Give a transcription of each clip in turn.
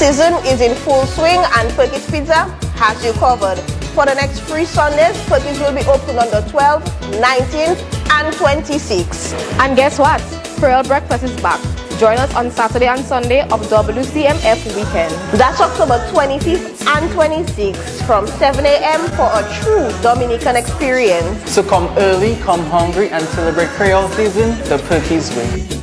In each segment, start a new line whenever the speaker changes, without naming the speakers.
season is in full swing and Perky's Pizza has you covered. For the next 3 Sundays, Perky's will be open on the 12th, 19th, and 26th.
And guess what? Creole Breakfast is back. Join us on Saturday and Sunday of WCMF weekend.
That's October 25th and 26th from 7 a.m. for a true Dominican experience.
So come early, come hungry, and celebrate Creole season the Perky's way.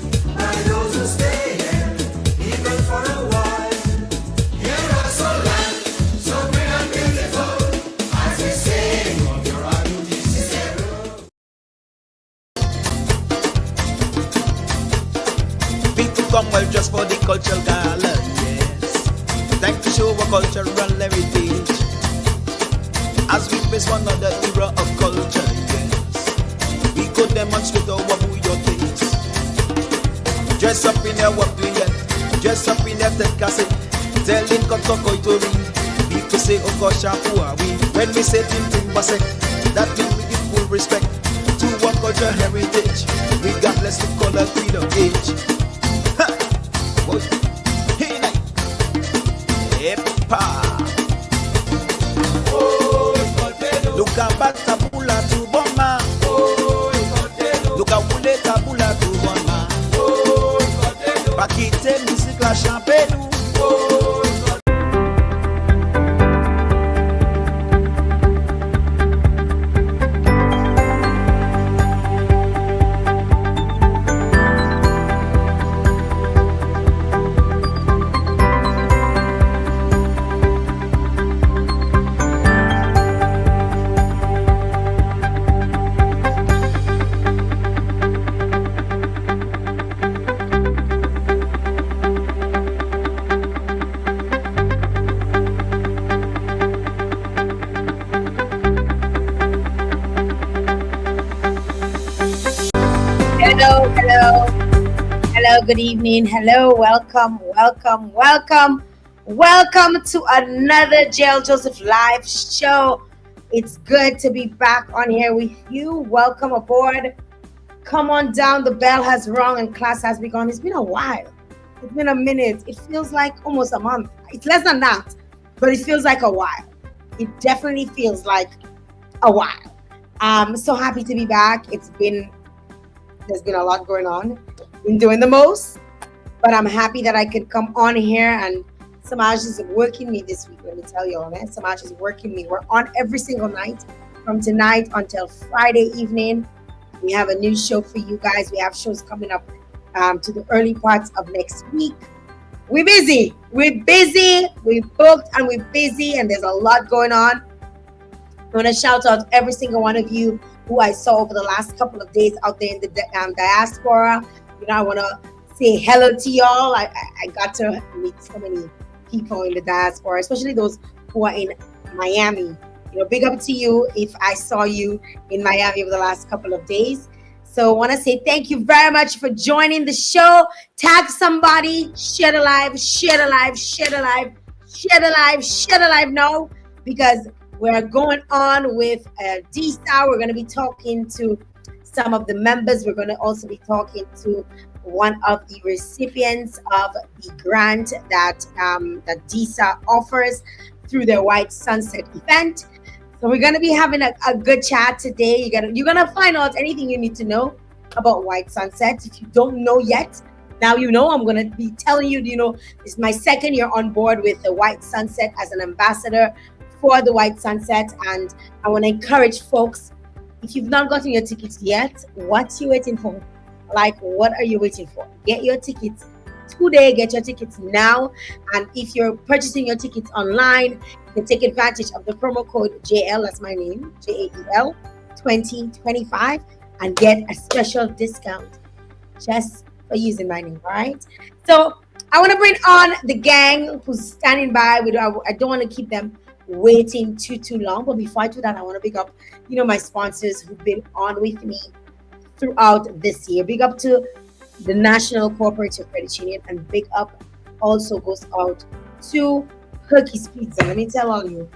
Come well just for the cultural gala, yes. Thanks to show our cultural heritage as we face one another era of culture, yes. We could demonstrate our bouillon taste. Dress up in our client, dress up in our cassette, telling Kotoko to read. People say, oh gosh, who are we? When we say Tintin Basek, that means we give full respect to our cultural heritage, regardless of color, creed, or age. Luka bata bula tu boma. Luka wule tabula tu boma. Pakite musique la champenu.
Hello, good evening. Hello, welcome to another Jael Joseph live show. It's good to be back on here with you. Welcome aboard. Come on down. The bell has rung and class has begun. It's been a while. It's been a minute. It feels like almost a month. It's less than that, but it feels like a while. It definitely feels like a while. I'm so happy to be back. There's been a lot going on. Been doing the most, but I'm happy that I could come on here, and Samaj is working me this week. Let me tell you all that. Samaj is working me. We're on every single night from tonight until Friday evening. We have a new show for you guys. We have shows coming up to the early parts of next week. We're busy. We're booked and we're busy, and there's a lot going on. I want to shout out every single one of you who I saw over the last couple of days out there in the diaspora. You know, I want to say hello to y'all. I got to meet so many people in the diaspora, especially those who are in Miami. You know, big up to you if I saw you in Miami over the last couple of days. So I want to say thank you very much for joining the show. Tag somebody, share the live, share the live, share the live, share the live, share the live now, because we're going on with DSAA. We're going to be talking to some of the members. We're going to also be talking to one of the recipients of the grant that DSAA offers through their White Sunset event. So we're going to be having a good chat today. You're going to find out anything you need to know about White Sunset. If you don't know yet, now you know. I'm going to be telling you, it's my second year on board with the White Sunset as an ambassador for the White Sunset. And I want to encourage folks, if you've not gotten your tickets yet, what you waiting for? What are you waiting for? Get your tickets today. Get your tickets now. And if you're purchasing your tickets online, you can take advantage of the promo code Jael, that's my name, Jael 2025, and get a special discount just for using my name, all right? So I want to bring on the gang who's standing by. I don't want to keep them waiting too long, but before I do that, I want to big up my sponsors who've been on with me throughout this year. Big up to the National Cooperative Credit Union, and big up also goes out to Perky's Pizza. Let me tell all you,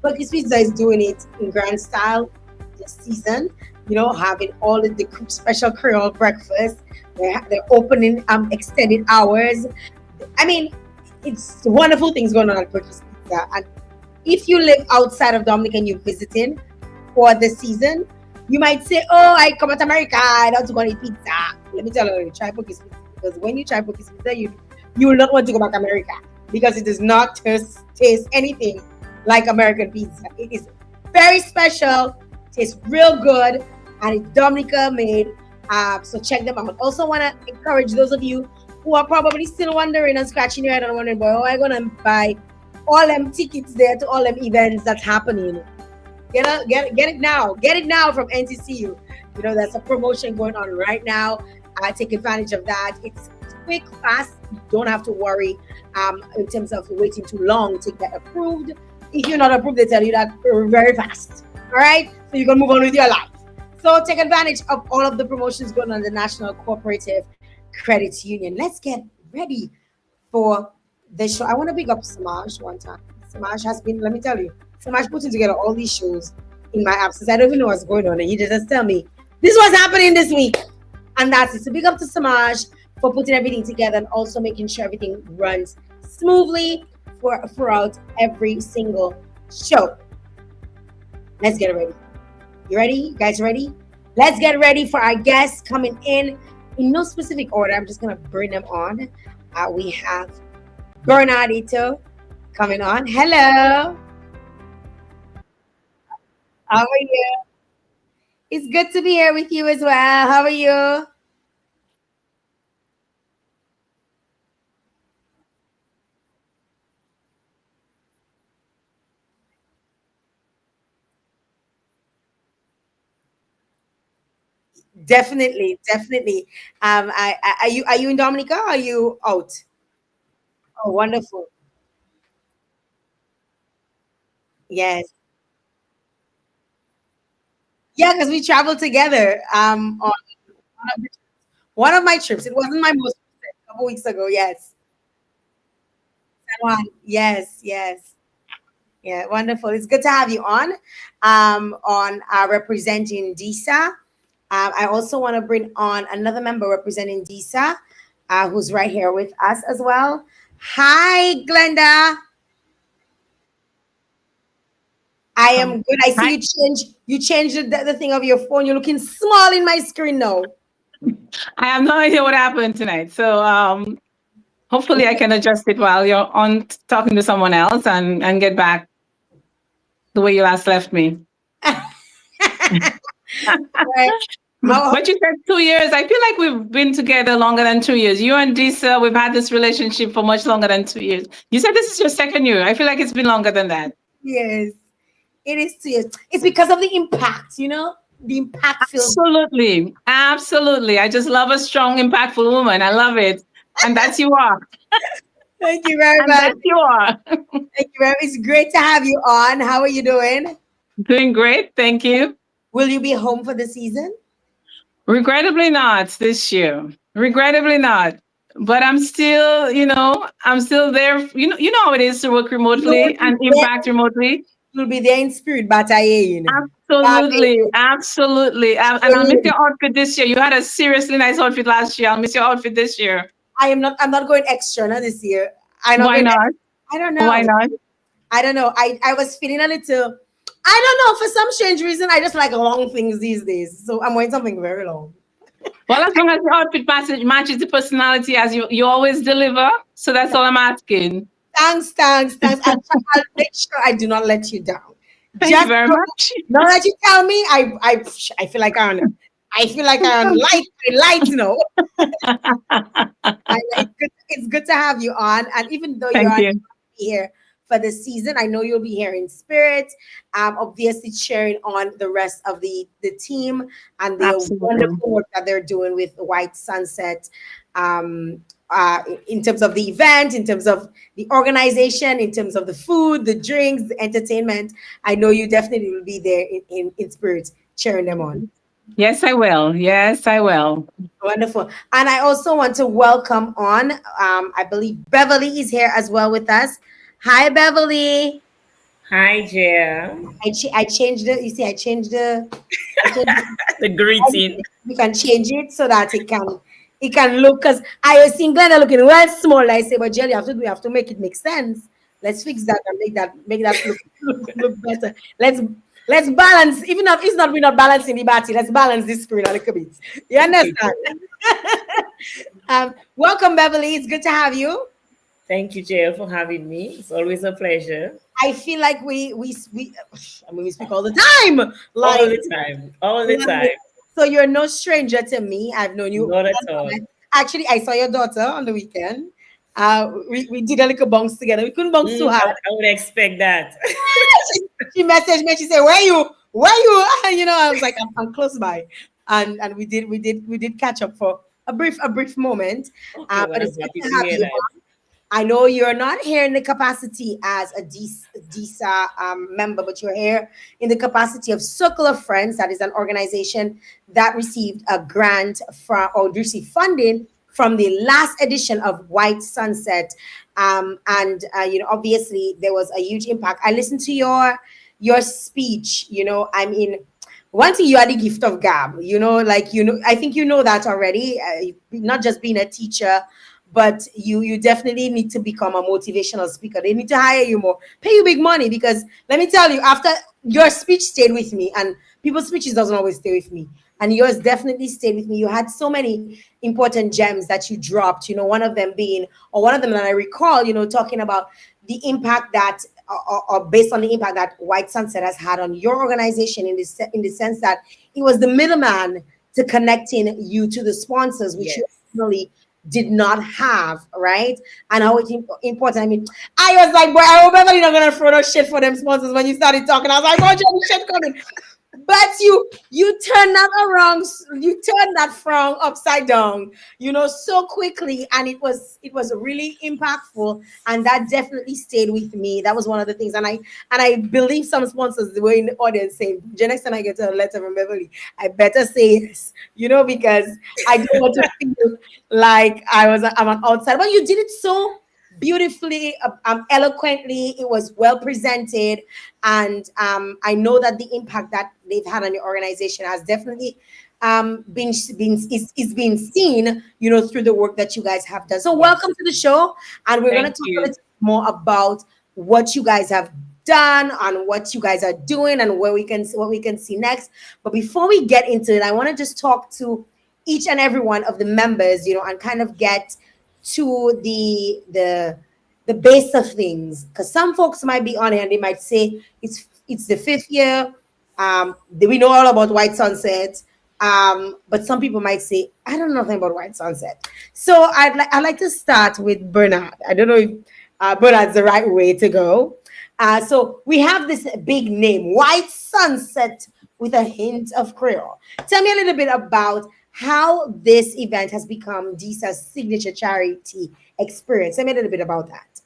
Perky's Pizza is doing it in grand style this season, having all of the special Creole breakfast. They're opening extended hours. I mean, it's wonderful things going on at Perky's Pizza. And if you live outside of Dominica and you're visiting for the season, you might say, "Oh, I come to America, I don't want to eat pizza." Let me tell you, try Perky's Pizza, because when you try Perky's Pizza, you will not want to go back to America, because it does not taste anything like American pizza. It is very special, tastes real good, and it's Dominica made. So check them out. Also want to encourage those of you who are probably still wondering and scratching your head and wondering, "Boy, how am I gonna buy all them tickets there to all them events that's happening?" Get it now. Get it now from NTCU. You know, there's a promotion going on right now. Take advantage of that. It's quick, fast. You don't have to worry in terms of waiting too long to get approved. If you're not approved, they tell you that very fast. All right, so you can move on with your life. So take advantage of all of the promotions going on in the National Cooperative Credit Union. Let's get ready for the show. I want to big up Samaj one time. Samaj has been, let me tell you, Samaj putting together all these shows in my absence. I don't even know what's going on. And he just tell me, this was happening this week. And that's it. So big up to Samaj for putting everything together and also making sure everything runs smoothly throughout every single show. Let's get ready. You ready? You guys ready? Let's get ready for our guests coming in no specific order. I'm just going to bring them on. We have Bernardito coming on. Hello. How are you? It's good to be here with you as well. How are you? Definitely, definitely. Are you in Dominica? Or are you out? Oh, wonderful. Yes. Yeah, because we traveled together on one of my trips. It wasn't my most recent, a couple weeks ago. Yes. San Juan. Yes, yes. Yeah, wonderful. It's good to have you on representing DSA. I also want to bring on another member representing DSA, who's right here with us as well. Hi, Glenda. I am good. I see you changed the thing of your phone. You're looking small in my screen now.
I have no idea what happened tonight. So hopefully I can adjust it while you're on talking to someone else and get back the way you last left me.
Right.
But you said 2 years. I feel like we've been together longer than 2 years. You and Disa, we've had this relationship for much longer than 2 years. You said this is your second year. I feel like it's been longer than that.
Yes, it is too. It's because of the impact, you know, the impact feels.
Absolutely. Absolutely. I just love a strong, impactful woman. I love it. And that's you are.
Thank you very
And
much.
that's you are.
Thank you very much. It's great to have you on. How are you doing?
Doing great. Thank you.
Will you be home for the season?
Regrettably not this year. Regrettably not. But I'm still, I'm still there. You know how it is to work remotely and impact remotely.
You'll be there in spirit, but you know.
Absolutely, absolutely. And I'll miss your outfit this year. You had a seriously nice outfit last year. I'll miss your outfit this year.
I'm not going extra this year.
Why not?
I don't know.
Why not?
I don't know. I was feeling a little. I don't know. For some strange reason, I just like long things these days. So I'm wearing something very long.
Well, as long as the outfit matches the personality as you always deliver. So that's all I'm asking.
Thanks. I'll make sure I do not let you down.
Thank you very much.
Now that you tell me, I feel like I'm light, you know. It's good to have you on. And even though you're here for the season, I know you'll be here in spirit. Obviously cheering on the rest of the team and the wonderful work that they're doing with White Sunset. In terms of the event, in terms of the organization, in terms of the food, the drinks, the entertainment, I know you definitely will be there in spirit, cheering them on.
Yes, I will. Yes, I will.
Wonderful. And I also want to welcome on, I believe Beverly is here as well with us. Hi, Beverly.
Hi, Jael.
I changed the
The greeting.
You can change it so that it can it can look, because I was seeing Glenda looking well small. I say, but Jelly, we have to make it make sense. Let's fix that and make that look better. Let's balance, even if it's not we're not balancing the body, let's balance this screen a little bit. You understand? Welcome, Beverly. It's good to have you.
Thank you, Jael, for having me. It's always a pleasure.
I feel like we speak all the time. Like,
All the time. All the time.
So you're no stranger to me. I've known you.
Not at all.
Actually, I saw your daughter on the weekend. We did a little bounce together. We couldn't bounce too hard.
I would expect that.
She messaged me. She said, "Where you? Where you?" You know, I was like, "I'm close by," and we did catch up for a brief moment.
Okay,
But it's
happy
good to
to
have
hear
you.
that.
I know you're not here in the capacity as a DSA member, but you're here in the capacity of Circle of Friends. That is an organization that received a grant from, or received funding from the last edition of White Sunset. And you know, obviously there was a huge impact. I listened to your speech. You know, I mean, one thing, you are the gift of gab. You know, like, you know, I think you know that already. Not just being a teacher, but you definitely need to become a motivational speaker. They need to hire you more, pay you big money, because let me tell you, after your speech stayed with me, and people's speeches doesn't always stay with me, and yours definitely stayed with me. You had so many important gems that you dropped, you know, one of them that I recall, you know, talking about the impact that, or based on the impact that White Sunset has had on your organization, in the sense that it was the middleman to connecting you to the sponsors, which
Yes.
you really did not have, right? And how it's important. I mean, I was like, boy, I hope you're not gonna throw no shit for them sponsors when you started talking. I was like, oh, Jenny, shit coming. But you turned that frown upside down, you know, so quickly, and it was really impactful, and that definitely stayed with me. That was one of the things, and I believe some sponsors were in the audience saying, "The next time I get a letter from Beverly, I better say yes," you know, because I don't want to feel like I'm an outsider. But you did it so beautifully, eloquently. It was well presented, and I know that the impact that they've had on your organization has definitely been is being seen, you know, through the work that you guys have done. So welcome to the show, and we're going to
Thank
talk
you.
a little more about what you guys have done and what you guys are doing and what we can see next. But before we get into it, I want to just talk to each and every one of the members, you know, and kind of get to the base of things, because some folks might be on it and they might say it's the 5th year. We know all about White Sunset, but some people might say, I don't know nothing about White Sunset. So I'd like to start with Bernard. I don't know if Bernard's the right way to go. So we have this big name, White Sunset, with a hint of Creole. Tell me a little bit about how this event has become DSA's signature charity experience. Tell me a little bit about that.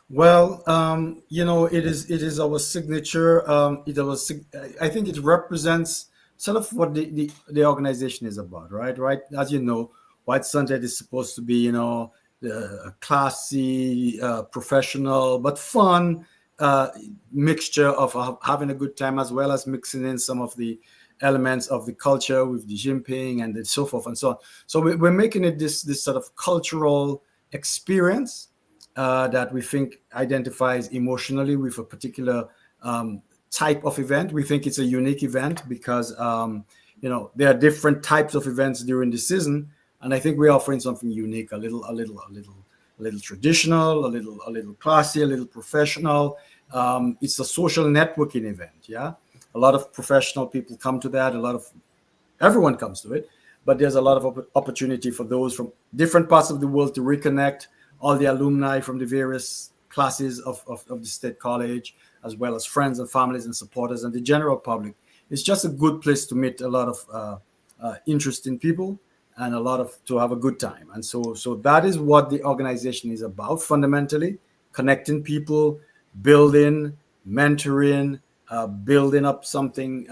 Well, you know, it is our signature. I think it represents sort of what the organization is about, right? Right. As you know, White Sunset is supposed to be, you know, classy, professional, but fun mixture of having a good time, as well as mixing in some of the elements of the culture with the Jinping and so forth and so on. So we're making it this sort of cultural experience that we think identifies emotionally with a particular type of event. We think it's a unique event because you know, there are different types of events during the season, and I think we're offering something unique, a little traditional, a little classy, a little professional. It's a social networking event. Yeah, a lot of professional people come to that. Everyone comes to it, but there's a lot of opportunity for those from different parts of the world to reconnect. All the alumni from the various classes of the State College, as well as friends and families and supporters and the general public. It's just a good place to meet a lot of interesting people and to have a good time. And so that is what the organization is about, fundamentally: connecting people, building, mentoring, building up something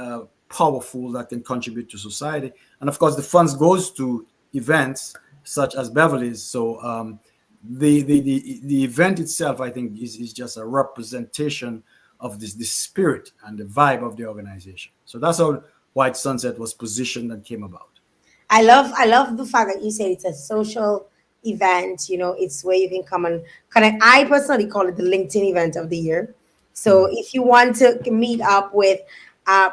powerful that can contribute to society. And of course, the funds goes to events such as Beverly's. So the event itself, I think, is just a representation of the spirit and the vibe of the organization. So that's how White Sunset was positioned and came about.
I love the fact that you say it's a social event. It's where you can come and connect. I personally call it the LinkedIn event of the year. So if you want to meet up with, and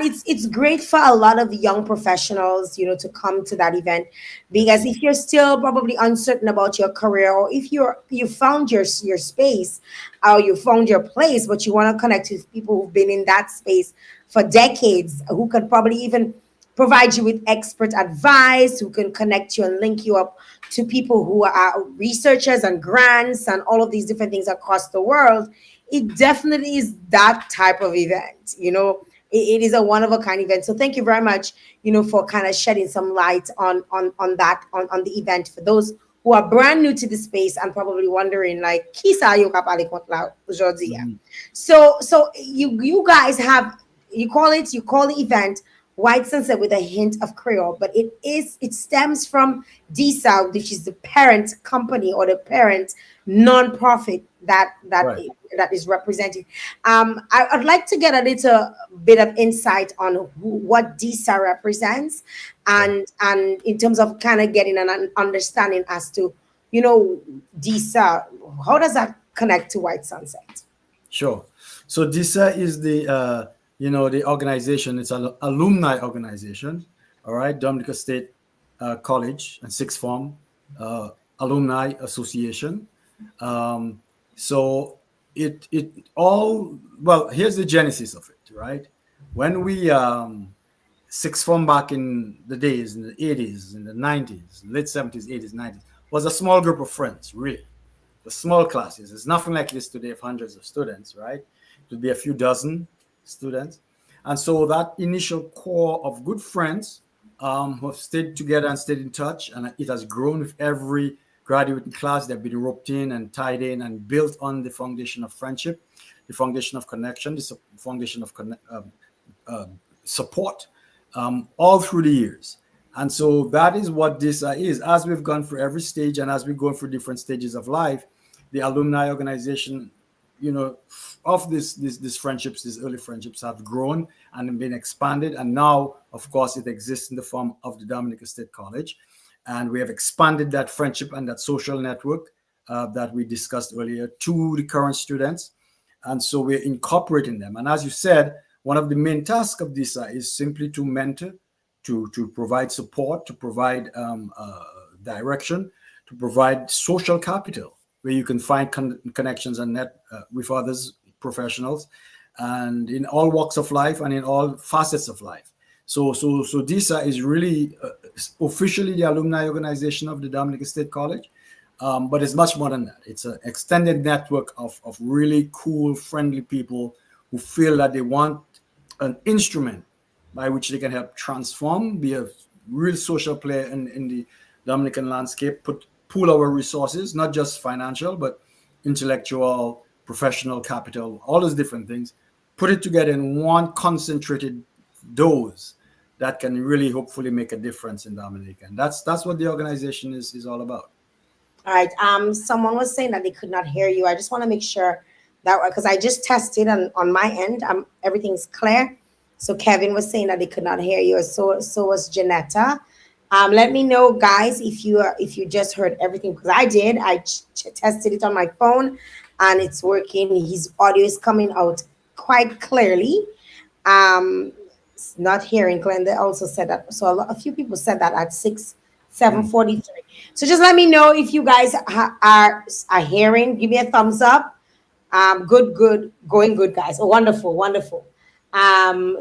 it's great for a lot of young professionals, to come to that event, because if you're still probably uncertain about your career, or if you found your space, or you found your place, but you want to connect with people who've been in that space for decades, who could probably even provide you with expert advice, who can connect you and link you up to people who are researchers and grants and all of these different things across the world. It definitely is that type of event. It is a one of a kind event. So thank you very much, for kind of shedding some light on that on the event for those who are brand new to the space and probably wondering like, Kisa yo kapali kotla aujourd'hui. So you guys have, you call the event White Sunset with a hint of Creole, but it stems from DSAA, which is the parent company or the parent non-profit that
Right.
that is represented. I'd like to get a little bit of insight on what DSAA represents, and in terms of kind of getting an understanding as to DSAA, how does that connect to White Sunset?
Sure. So DISA is the organization. It's an alumni organization. All right, Dominica State College and Sixth Form Alumni Association. So it all, well, here's the genesis of it, right? When we Sixth Form back in the days, in the 80s, in the 90s, late 70s, 80s, 90s, was a small group of friends, really. The small classes. It's nothing like this today of hundreds of students, right? It would be a few dozen students. And so that initial core of good friends who have stayed together and stayed in touch, and it has grown with every graduating class. They've been roped in and tied in and built on the foundation of friendship, the foundation of connection, the foundation of support all through the years. And so that is what this is. As we've gone through every stage and as we go through different stages of life, the alumni organization, of these friendships, these early friendships have grown and been expanded. And now, of course, it exists in the form of the Dominica State College. And we have expanded that friendship and that social network that we discussed earlier to the current students. And so we're incorporating them. And as you said, one of the main tasks of this is simply to mentor, to provide support, to provide direction, to provide social capital where you can find connections and net with others, professionals, and in all walks of life and in all facets of life. So DISA is really officially the alumni organization of the Dominica State College, but it's much more than that. It's an extended network of really cool, friendly people who feel that they want an instrument by which they can help transform, be a real social player in the Dominican landscape, pool our resources, not just financial, but intellectual, professional capital, all those different things, put it together in one concentrated dose that can really hopefully make a difference in Dominica. And that's what the organization is all about.
All right. Someone was saying that they could not hear you. I just want to make sure that, because I just tested on my end, everything's clear. So Kevin was saying that they could not hear you. So was Janetta. Let me know, guys, if you just heard everything, because I did. I tested it on my phone, and it's working. His audio is coming out quite clearly. Not hearing. Glenda also said that. So a few people said that at 7:43. So just let me know if you guys are hearing. Give me a thumbs up. Good, going good, guys. Oh, wonderful.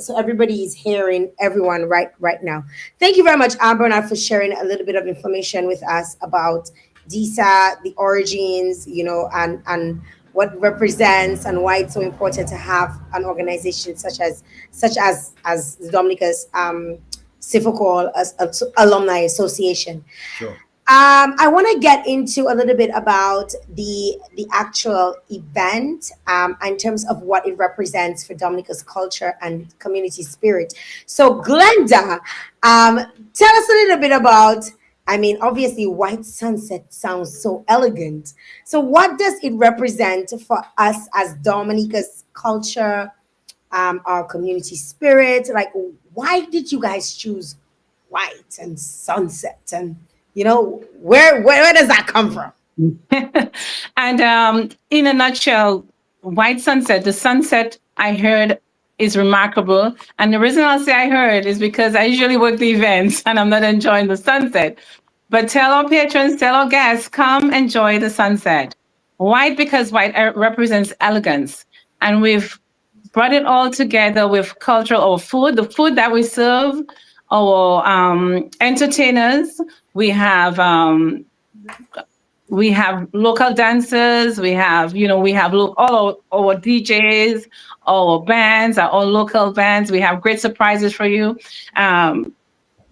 So everybody is hearing everyone right now. Thank you very much, Bernard, for sharing a little bit of information with us about DISA, the origins, and what it represents and why it's so important to have an organization such as the Dominica's Civil Alumni Association.
Sure.
I want to get into a little bit about the actual event in terms of what it represents for Dominica's culture and community spirit. So, Glenda, tell us a little bit about, obviously, White Sunset sounds so elegant. So, what does it represent for us as Dominica's culture, our community spirit? Like, why did you guys choose white and sunset, and where does that come from?
And in a nutshell, white sunset, the sunset I heard is remarkable. And the reason I'll say I heard is because I usually work the events and I'm not enjoying the sunset. But tell our patrons, tell our guests, come enjoy the sunset. White because white represents elegance. And we've brought it all together with cultural, our food, the food that we serve, our entertainers. We have local dancers. We have, all our DJs, our bands, our local bands. We have great surprises for you.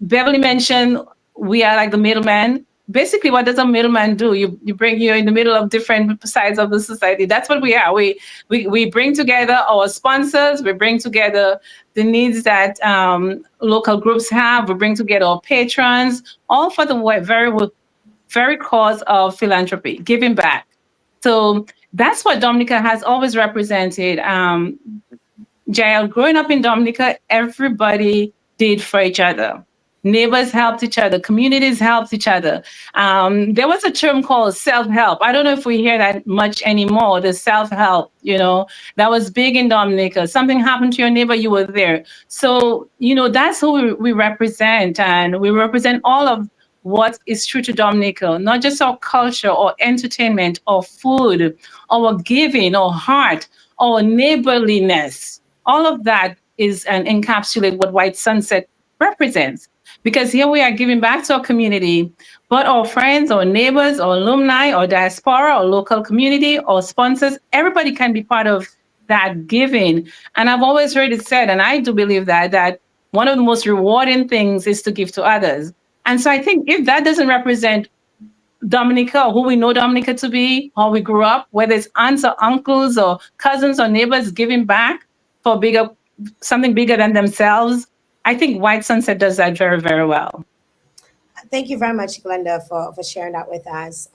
Beverly mentioned we are like the middleman. Basically, what does a middleman do? You bring you in the middle of different sides of the society. That's what we are. We bring together our sponsors. We bring together the needs that local groups have. We bring together our patrons, all for the very cause of philanthropy, giving back. So that's what Dominica has always represented. Jael, growing up in Dominica, everybody did for each other. Neighbors helped each other. Communities helped each other. There was a term called self-help. I don't know if we hear that much anymore, the self-help, that was big in Dominica. Something happened to your neighbor, you were there. So, that's who we represent. And we represent all of what is true to Dominica, not just our culture or entertainment or food, our giving, our heart, our neighborliness. All of that is and encapsulate what White Sunset represents. Because here we are giving back to our community, but our friends, our neighbors, our alumni, our diaspora, our local community, our sponsors, everybody can be part of that giving. And I've always heard it said, and I do believe that one of the most rewarding things is to give to others. And so I think if that doesn't represent Dominica or who we know Dominica to be, how we grew up, whether it's aunts or uncles or cousins or neighbors giving back for something bigger than themselves, I think White Sunset does that very, very well.
Thank you very much, Glenda, for sharing that with us.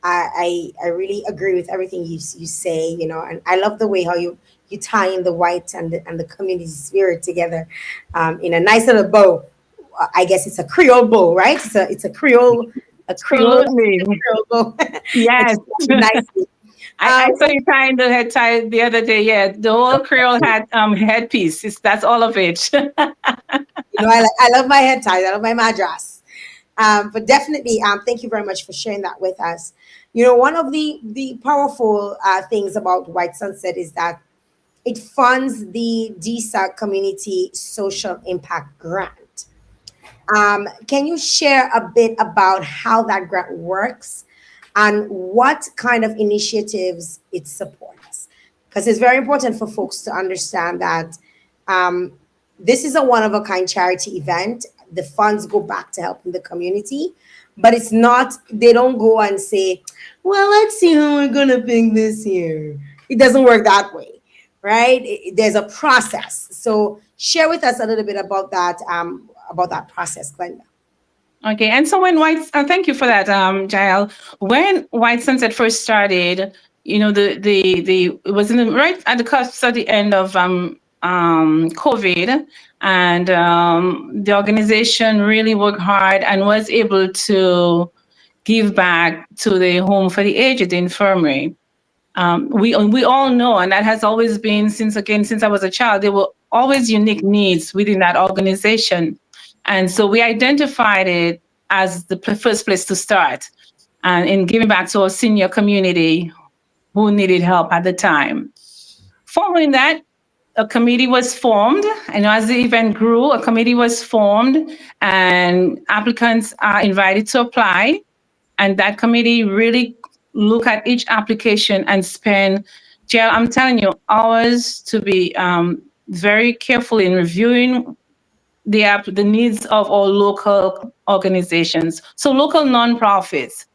I really agree with everything you say, and I love the way how you tie in the white and the community spirit together in a nice little bow. I guess it's a Creole bow, right? It's a Creole bow.
Yes.
Nicely.
I saw you tying the head tie the other day. Yeah, the whole Creole hat headpiece. That's all of it.
I love my head ties. I love my madras. But definitely, thank you very much for sharing that with us. One of the powerful things about White Sunset is that it funds the DSAA Community Social Impact Grant. Can you share a bit about how that grant works and what kind of initiatives it supports? Because it's very important for folks to understand that this is a one-of-a-kind charity event. The funds go back to helping the community, but it's not, they don't go and say, well, let's see how we're going to pick this year. It doesn't work that way, right? There's a process. So share with us a little bit about that process, Glenda.
Okay, and so when thank you for that, Jael. When White Sunset first started, it was right at the cusp of the end of COVID, and the organization really worked hard and was able to give back to the Home for the Aged, the infirmary. We all know, and that has always been since I was a child, there were always unique needs within that organization. And so we identified it as the first place to start and in giving back to our senior community who needed help at the time. Following that, a committee was formed, and as the event grew, a committee was formed and applicants are invited to apply. And that committee really look at each application and spend, Jael, I'm telling you, hours to be very careful in reviewing the needs of our local organizations, so local nonprofits.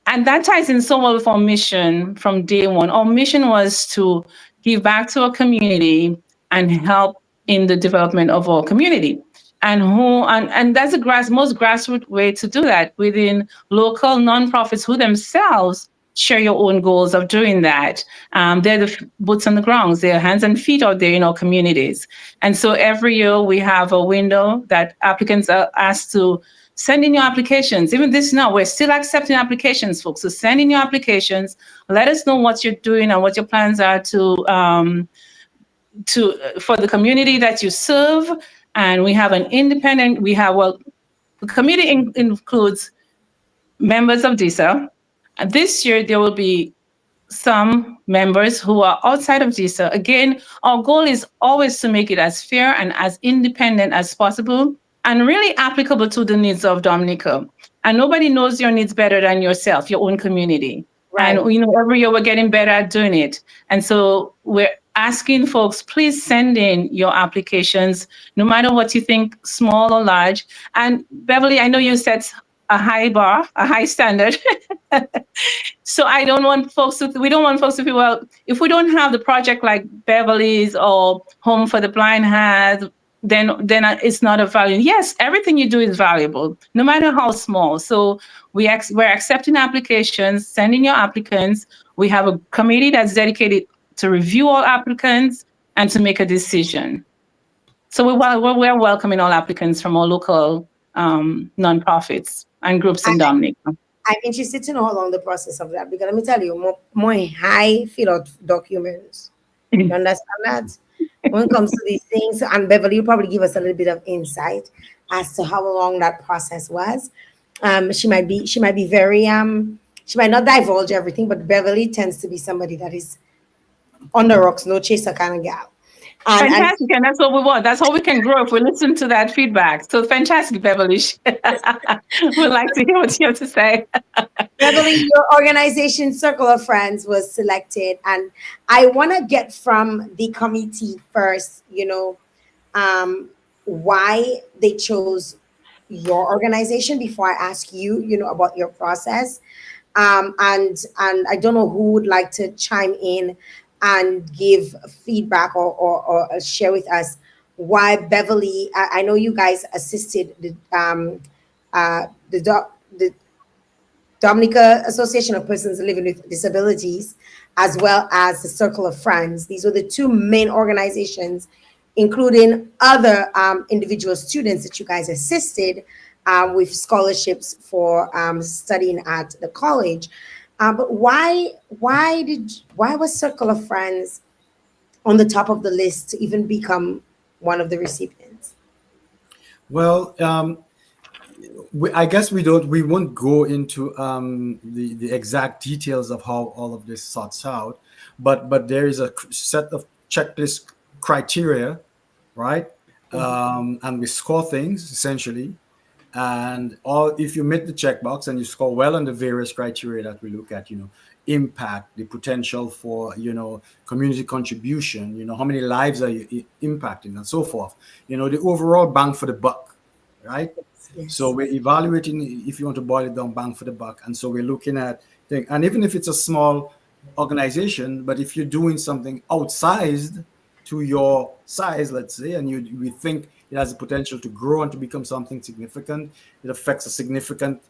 And that ties in so well with our mission from day one. Our mission was to give back to our community and help in the development of our community. And that's the most grassroots way to do that within local nonprofits who themselves share your own goals of doing that. They're the boots on the ground. They're hands and feet out there in our communities. And so every year we have a window that applicants are asked to send in your applications. Even this now, we're still accepting applications, folks. So send in your applications. Let us know what you're doing and what your plans are for the community that you serve. And we have the committee includes members of DSA. And this year there will be some members who are outside of DSA. Again, our goal is always to make it as fair and as independent as possible and really applicable to the needs of Dominica. And nobody knows your needs better than yourself, your own community. Right. And every year we're getting better at doing it. And so we're asking folks, please send in your applications, no matter what you think, small or large. And Beverly, I know you set a high bar, a high standard. So we don't want folks to feel, well, if we don't have the project like Beverly's or Home for the Blind has, then it's not a value. Yes, everything you do is valuable, no matter how small. So we're accepting applications, sending your applicants. We have a committee that's dedicated to review all applicants and to make a decision. So we're welcoming all applicants from all local nonprofits and groups in Dominica.
I'm interested to know how long the process of that, because let me tell you, more high fill out documents. You understand that? When it comes to these things, and Beverly, you probably give us a little bit of insight as to how long that process was. She might be very she might not divulge everything, but Beverly tends to be somebody that is on the rocks, no chaser kind of gal.
Fantastic, and that's what we want. That's how we can grow if we listen to that feedback. So fantastic, Beverly. We'd like to hear what you have to say.
Beverly, your organization Circle of Friends was selected, and I want to get from the committee first, why they chose your organization before I ask you, about your process. And I don't know who would like to chime in and give feedback or share with us why Beverly. I know you guys assisted the Dominica Association of Persons Living with Disabilities, as well as the Circle of Friends. These were the two main organizations, including other individual students that you guys assisted with scholarships for studying at the college. But why was Circle of Friends on the top of the list to even become one of the recipients?
Well, I guess we won't go into the exact details of how all of this sorts out, but there is a set of checklist criteria, right? And we score things essentially. And if you meet the checkbox and you score well on the various criteria that we look at, impact, the potential for, community contribution, how many lives are you impacting and so forth, the overall bang for the buck, right? Yes. So we're evaluating, if you want to boil it down, bang for the buck. And so we're looking at things, and even if it's a small organization, but if you're doing something outsized to your size, let's say, and we think it has the potential to grow and to become something significant, it affects a significant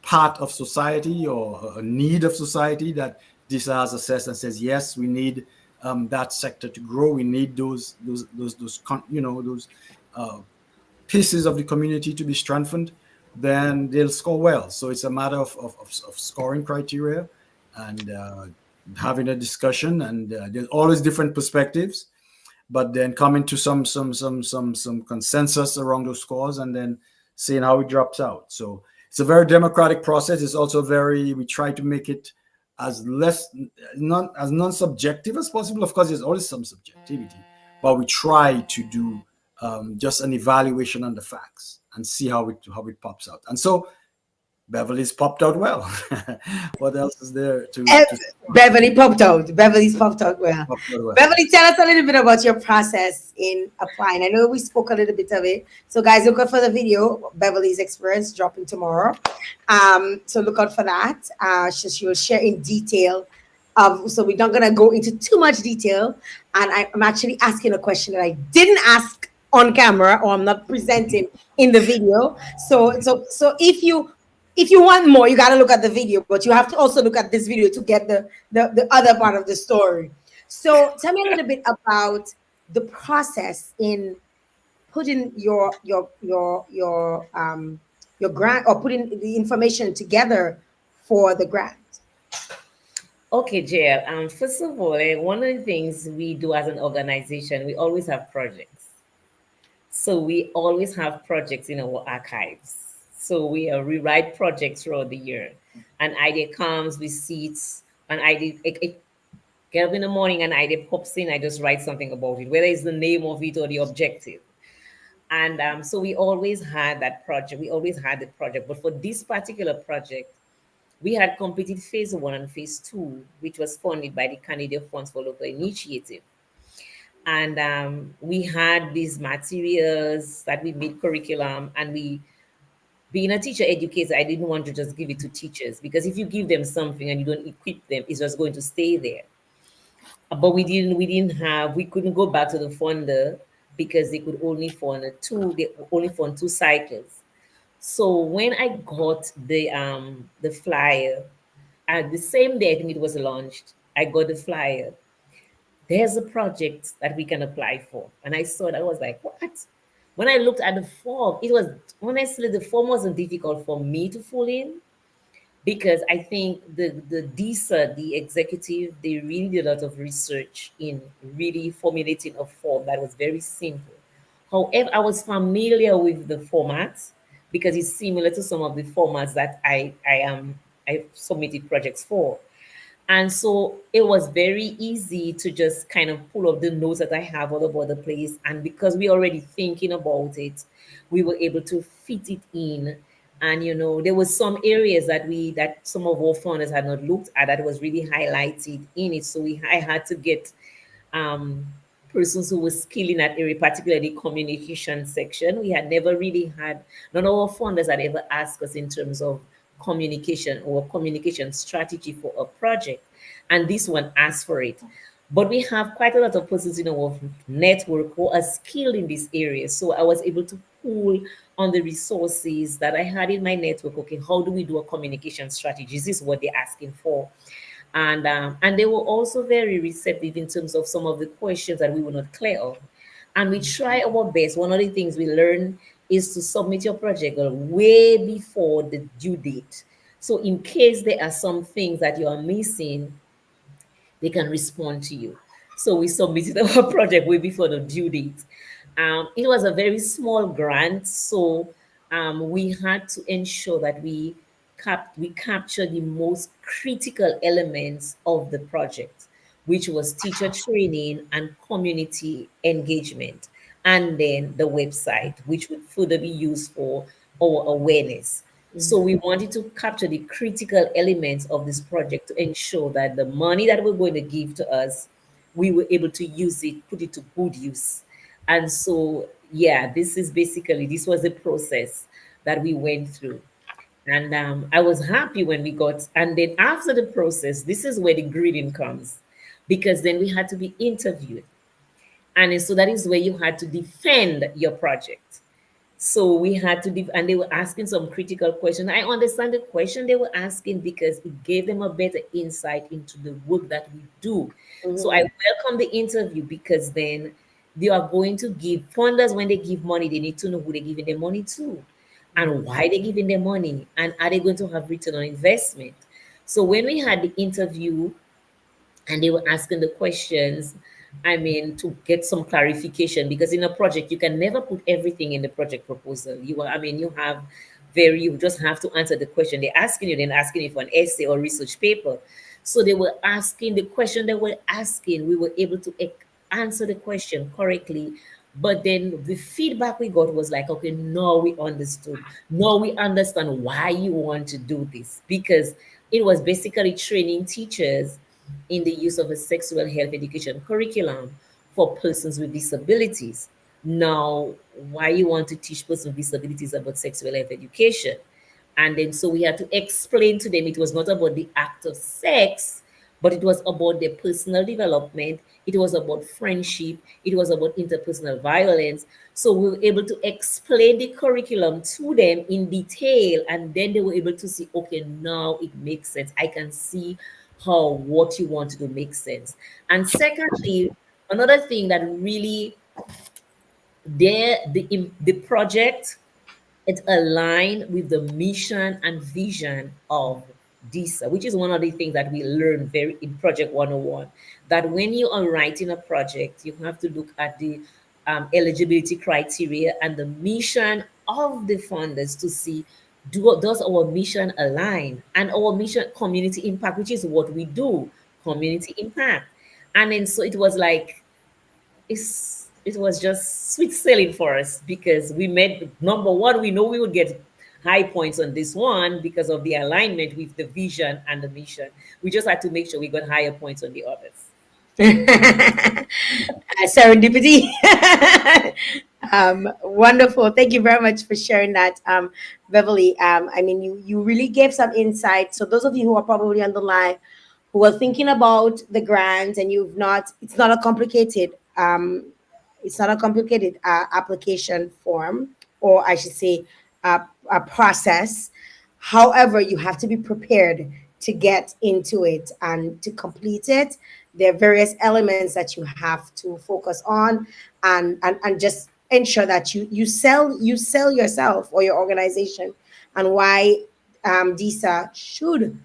part of society or a need of society that this has assessed and says, yes, we need that sector to grow. We need those pieces of the community to be strengthened, then they'll score well. So it's a matter of scoring criteria and having a discussion, and there's always different perspectives, but then coming to some consensus around those scores and then seeing how it drops out. So it's a very democratic process. It's also we try to make it as non-subjective as possible. Of course, there's always some subjectivity, but we try to do just an evaluation on the facts and see how it pops out. And so Beverly's popped out well. What else is there
Beverly's popped out well. Beverly, tell us a little bit about your process in applying. I know we spoke a little bit of it. So guys, look out for the video, Beverly's experience, dropping tomorrow. So look out for that. She will share in detail. So we're not going to go into too much detail. And I'm actually asking a question that I didn't ask on camera, or I'm not presenting in the video. So if you if you want more, you got to look at the video, but you have to also look at this video to get the other part of the story. So tell me a little bit about the process in putting your grant, or putting the information together for the grant.
Okay, Jael. First of all, one of the things we do as an organization, we always have projects. So we always have projects in our archives. So we write projects throughout the year. An idea comes, we see it, an idea, it get up in the morning, an idea pops in, I just write something about it, whether it's the name of it or the objective. And so we always had that project. We always had the project. But for this particular project, we had completed phase 1 and phase 2, which was funded by the Canadian Funds for Local Initiative. And we had these materials that we made curriculum, and we, being a teacher educator, I didn't want to just give it to teachers, because if you give them something and you don't equip them, it's just going to stay there. But we couldn't go back to the funder, because they could only fund two cycles. So when I got the flyer, at the same day I think it was launched, I got the flyer. There's a project that we can apply for. And I saw it, I was like, what? When I looked at the form, it was, honestly, the form wasn't difficult for me to fill in, because I think the DSA, the executive, they really did a lot of research in really formulating a form that was very simple. However, I was familiar with the format, because it's similar to some of the formats that I submitted projects for. And so it was very easy to just kind of pull up the notes that I have all over the place. And because we already thinking about it, we were able to fit it in. And there was some areas that some of our founders had not looked at, that was really highlighted in it. So I had to get um, persons who were skilled in that area, particularly communication section. We had never really had, none of our funders had ever asked us in terms of communication or communication strategy for a project. And this one asked for it. But we have quite a lot of persons in our network who are skilled in this area. So I was able to pull on the resources that I had in my network. Okay, how do we do a communication strategy? This is what they're asking for. And they were also very receptive in terms of some of the questions that we were not clear of. And we try our best. One of the things we learn is to submit your project way before the due date. So in case there are some things that you are missing, they can respond to you. So we submitted our project way before the due date. It was a very small grant, so we had to ensure that we capture the most critical elements of the project, which was teacher training and community engagement, and then the website, which would further be used for our awareness. So we wanted to capture the critical elements of this project to ensure that the money that we're going to give to us, we were able to use it, put it to good use. And so, yeah, this was the process that we went through. And I was happy when we got, and then after the process, this is where the grading comes, because then we had to be interviewed. And so that is where you had to defend your project. So we had to, and they were asking some critical questions. I understand the question they were asking, because it gave them a better insight into the work that we do. So I welcome the interview, because then they are going to give funders, when they give money, they need to know who they're giving their money to, and why they're giving their money, and are they going to have return on investment. So when we had the interview and they were asking the questions, I mean, to get some clarification, because in a project, you can never put everything in the project proposal. You just have to answer the question they're asking you, then asking you for an essay or research paper. So they were asking the question they were asking, we were able to answer the question correctly. But then the feedback we got was like, okay, no, we understood. No, we understand why you want to do this, because it was basically training teachers in the use of a sexual health education curriculum for persons with disabilities. Now, why you want to teach persons with disabilities about sexual health education? And then so we had to explain to them it was not about the act of sex, but it was about their personal development, it was about friendship, it was about interpersonal violence. So we were able to explain the curriculum to them in detail, and then they were able to see, okay, now it makes sense. I can see how what you want to do makes sense. And secondly, another thing that really the project, it aligned with the mission and vision of DISA, which is one of the things that we learned very in Project 101. That when you are writing a project, you have to look at the eligibility criteria and the mission of the funders to see, does our mission align, and our mission community impact, which is what we do, community impact. And then so it was like, it was just sweet sailing for us, because we made number one, we know we would get high points on this one because of the alignment with the vision and the mission. We just had to make sure we got higher points on the others.
Serendipity. Wonderful. Thank you very much for sharing that, Beverly. I mean, you really gave some insight. So those of you who are probably on the line who are thinking about the grant and you've not, it's not a complicated application form, or I should say, a process. However, you have to be prepared to get into it and to complete it. There are various elements that you have to focus on, and just ensure that you sell yourself or your organization, and why DISA should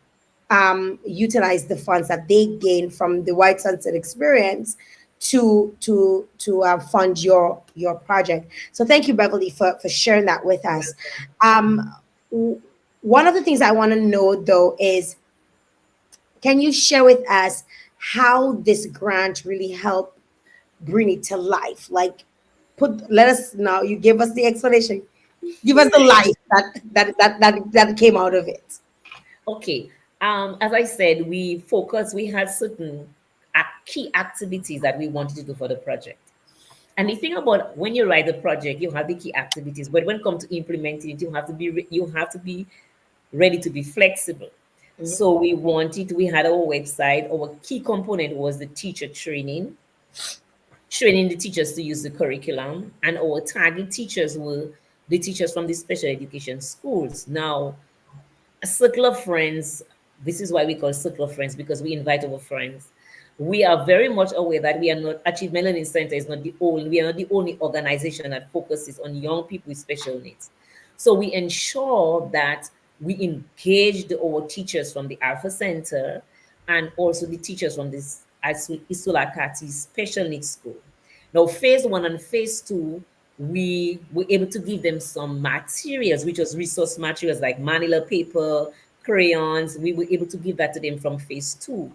utilize the funds that they gain from the White Sunset experience to fund your project. So thank you, Beverly, for sharing that with us. One of the things I want to know though is, can you share with us how this grant really helped bring it to life? Like, let us know. You give us the explanation. Give us the life that came out of it.
Okay. As I said, we had certain key activities that we wanted to do for the project. And the thing about when you write the project, you have the key activities, but when it comes to implementing it, you have to be ready to be flexible. So we had our website. Our key component was the teacher training the teachers to use the curriculum, and our target teachers were the teachers from the special education schools. Now, a circle of friends, this is why we call circle of friends, because we invite our friends. We are very much aware that Achievement Learning Center we are not the only organization that focuses on young people with special needs. So we ensure that we engage our teachers from the Alpha Center and also the teachers from this Isulakati Special Needs School. Now, phase 1 and phase 2, we were able to give them some materials, which was resource materials like manila paper, crayons. We were able to give that to them from phase 2.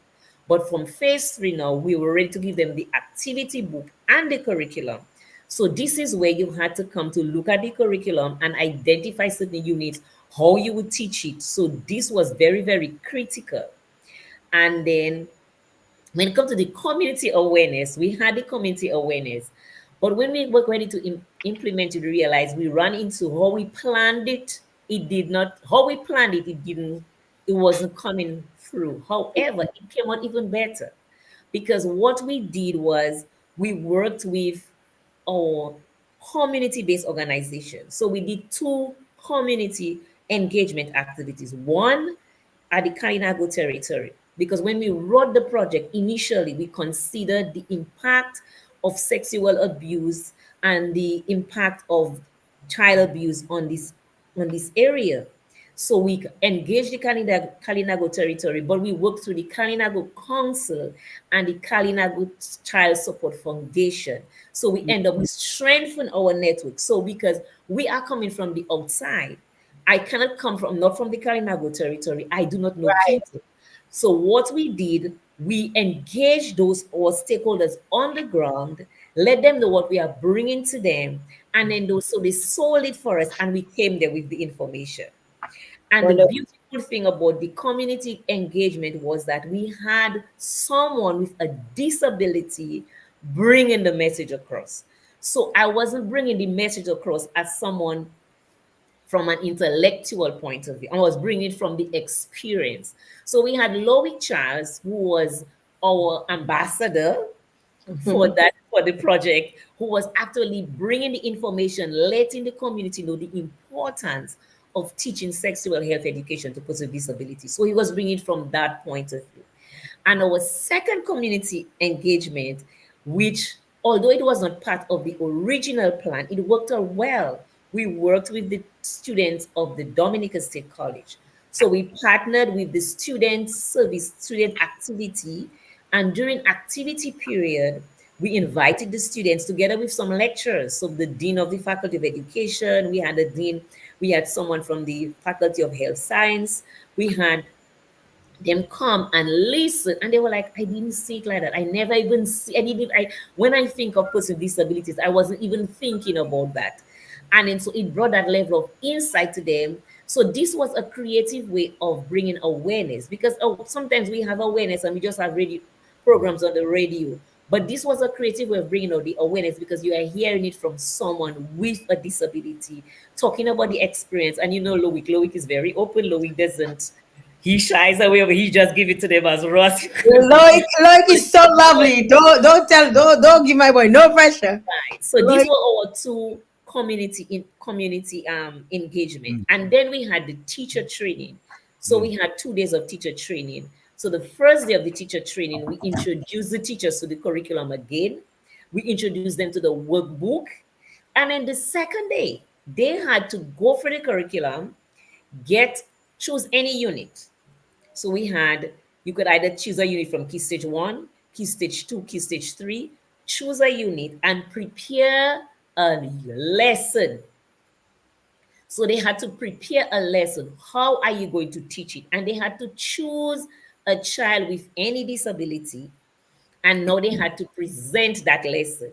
But from phase 3 now, we were ready to give them the activity book and the curriculum. So this is where you had to come to look at the curriculum and identify certain units, how you would teach it. So this was very, very critical. And then when it comes to the community awareness, we had the community awareness. But when we were ready to implement it, we realized we ran into how we planned it. It wasn't coming through. However, it came out even better, because what we did was we worked with our community-based organization. So we did 2 community engagement activities. One at the Kalinago territory, because when we wrote the project, initially we considered the impact of sexual abuse and the impact of child abuse on this area. So we engaged the Kalinago territory, but we worked through the Kalinago Council and the Kalinago Child Support Foundation. So we end up, we strengthen our network. So because we are coming from the outside, I cannot not from the Kalinago territory. I do not know people. So what we did, we engaged our stakeholders on the ground, let them know what we are bringing to them, and then so they sold it for us, and we came there with the information. And the beautiful thing about the community engagement was that we had someone with a disability bringing the message across. So I wasn't bringing the message across as someone from an intellectual point of view. I was bringing it from the experience. So we had Loic Charles, who was our ambassador. for the project, who was actually bringing the information, letting the community know the importance of teaching sexual health education to persons with disabilities. So he was bringing it from that point of view. And our second community engagement, which although it was not part of the original plan, it worked out well. We worked with the students of the Dominican State College. So we partnered with the student service, student activity, and during activity period, we invited the students together with some lecturers. So the dean of the Faculty of Education, we had a dean, we had someone from the Faculty of Health Science, we had them come and listen, and they were like, I didn't see it like that. I never even see, when I think of persons with disabilities, I wasn't even thinking about that. And then so it brought that level of insight to them. So this was a creative way of bringing awareness, because sometimes we have awareness and we just have radio programs on the radio. But this was a creative way of bringing out the awareness, because you are hearing it from someone with a disability, talking about the experience. And you know, Loic is very open. Loic doesn't, he shies away, but he just give it to them as Ross.
Loic is so lovely. Don't give my boy no pressure.
Right. So these were our two community engagement. And then we had the teacher training. So we had 2 days of teacher training. So the first day of the teacher training, we introduced the teachers to the curriculum again. We introduced them to the workbook. And then the second day, they had to go for the curriculum, choose any unit. So we had, you could either choose a unit from Key Stage 1, Key Stage 2, Key Stage 3, choose a unit and prepare a lesson. So they had to prepare a lesson. How are you going to teach it? And they had to choose a child with any disability, and now they had to present that lesson.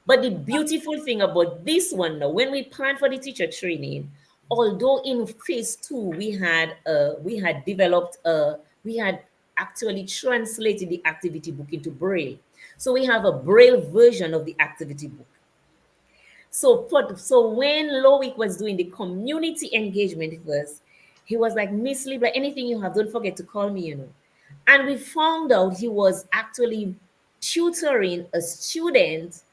But the beautiful thing about this one now, when we planned for the teacher training, although in phase 2 we had actually translated the activity book into Braille. So we have a Braille version of the activity book. So when Loic was doing the community engagement with us, he was like, Miss Libra, anything you have, don't forget to call me, And we found out he was actually tutoring a student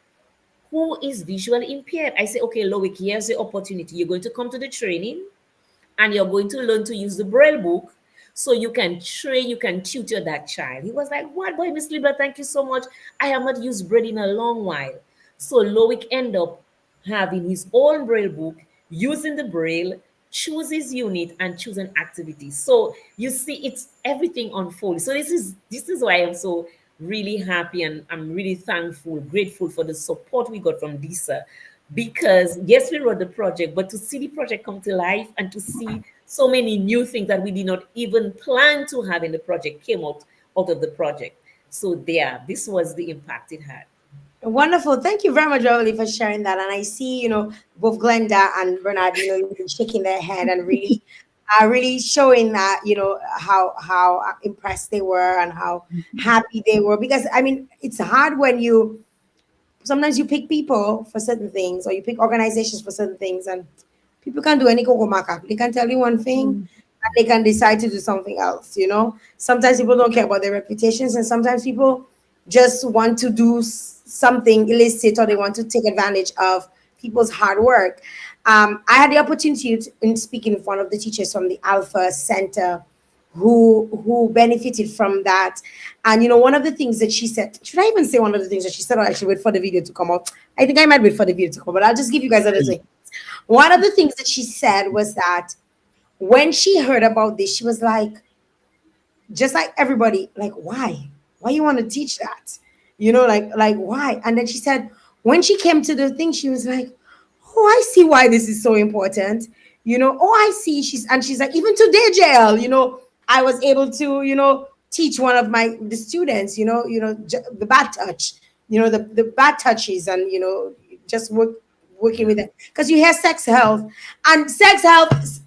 who is visually impaired. I say, okay, Loic, here's the opportunity. You're going to come to the training and you're going to learn to use the Braille book so you can tutor that child. He was like, what, boy, Miss Libra, thank you so much. I have not used Braille in a long while. So Loic ended up having his own Braille book, using the Braille, choose his unit and choose an activity. So you see, it's everything unfolds. So this is why I'm so really happy, and I'm really thankful, grateful for the support we got from DSAA, because yes, we wrote the project, but to see the project come to life and to see so many new things that we did not even plan to have in the project came out of the project. So this was the impact it had.
Wonderful. Thank you very much, Beverly, for sharing that. And I see, both Glenda and Bernard, shaking their head and really showing that, how impressed they were and how happy they were. Because, I mean, it's hard when sometimes you pick people for certain things, or you pick organizations for certain things, and people can't do any coco-maca. They can tell you one thing and they can decide to do something else, Sometimes people don't care about their reputations, and sometimes people just want to do something illicit, or they want to take advantage of people's hard work. I had the opportunity to speak in front of the teachers from the Alpha Center who benefited from that. And, one of the things that she said, should I even say one of the things that she said, or actually wait for the video to come out? I think I might wait for the video to come out, but I'll just give you guys a little. One of the things that she said was that when she heard about this, she was like, just like everybody, like, why you want to teach that? Like why? And then she said, when she came to the thing, she was like, oh, I see why this is so important. Oh, I see. She's like, even today, Jael, I was able to, teach one of the students, the bad touch, the bad touches, and, just working with it. Because you hear sex health, you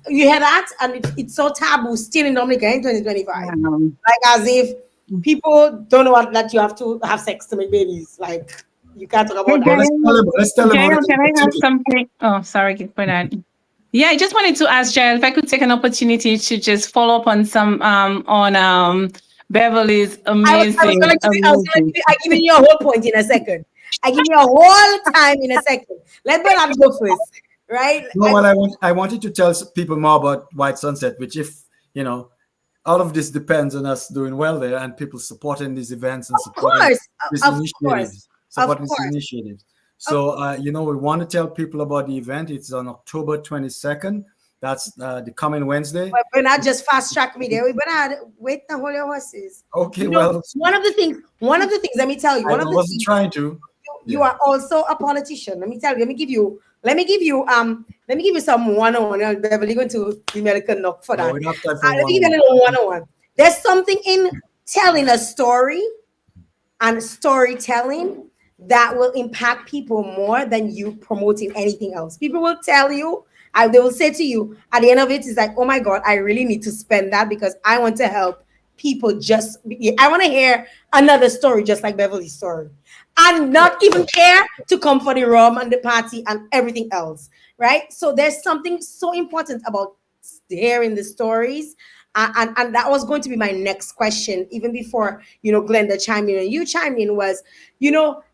hear that, and it's so taboo still in Dominica in 2025. Like as if people don't know that you have to have sex to make babies. Like, you can't talk about that.
Let's tell them.
Can I have something? Oh, sorry for that. Yeah, I just wanted to ask Jael if I could take an opportunity to just follow up on some Beverly's
I was
amazing,
gonna give you,
amazing.
I give you a whole point in a second. I give you a whole time in a second. Let Bernard go first, right?
No, what I wanted to tell people more about White Sunset, which, if you know, all of this depends on us doing well there and people supporting these events and supporting these initiatives. Supporting these initiatives. So, we want to tell people about the event. It's on October 22nd. That's the coming Wednesday.
But Bernard just fast track me there. Bernard, wait the hold your horses.
Okay, well,
one of the things, let me tell you,
I wasn't trying to.
You are also a politician. Let me tell you. Let me give you some one-on-one. Beverly going to the American knock for that.
No, we don't have time for
Let me give you a little one-on-one. There's something in telling a story and storytelling that will impact people more than you promoting anything else. People will tell you, they will say to you at the end of it, is like, oh my God, I really need to spend that because I want to help people. I want to hear another story just like Beverly's story, and not even care to come for the rum and the party and everything else, right? So there's something so important about hearing the stories. And that was going to be my next question, even before, Glenda chimed in and you chimed in, was,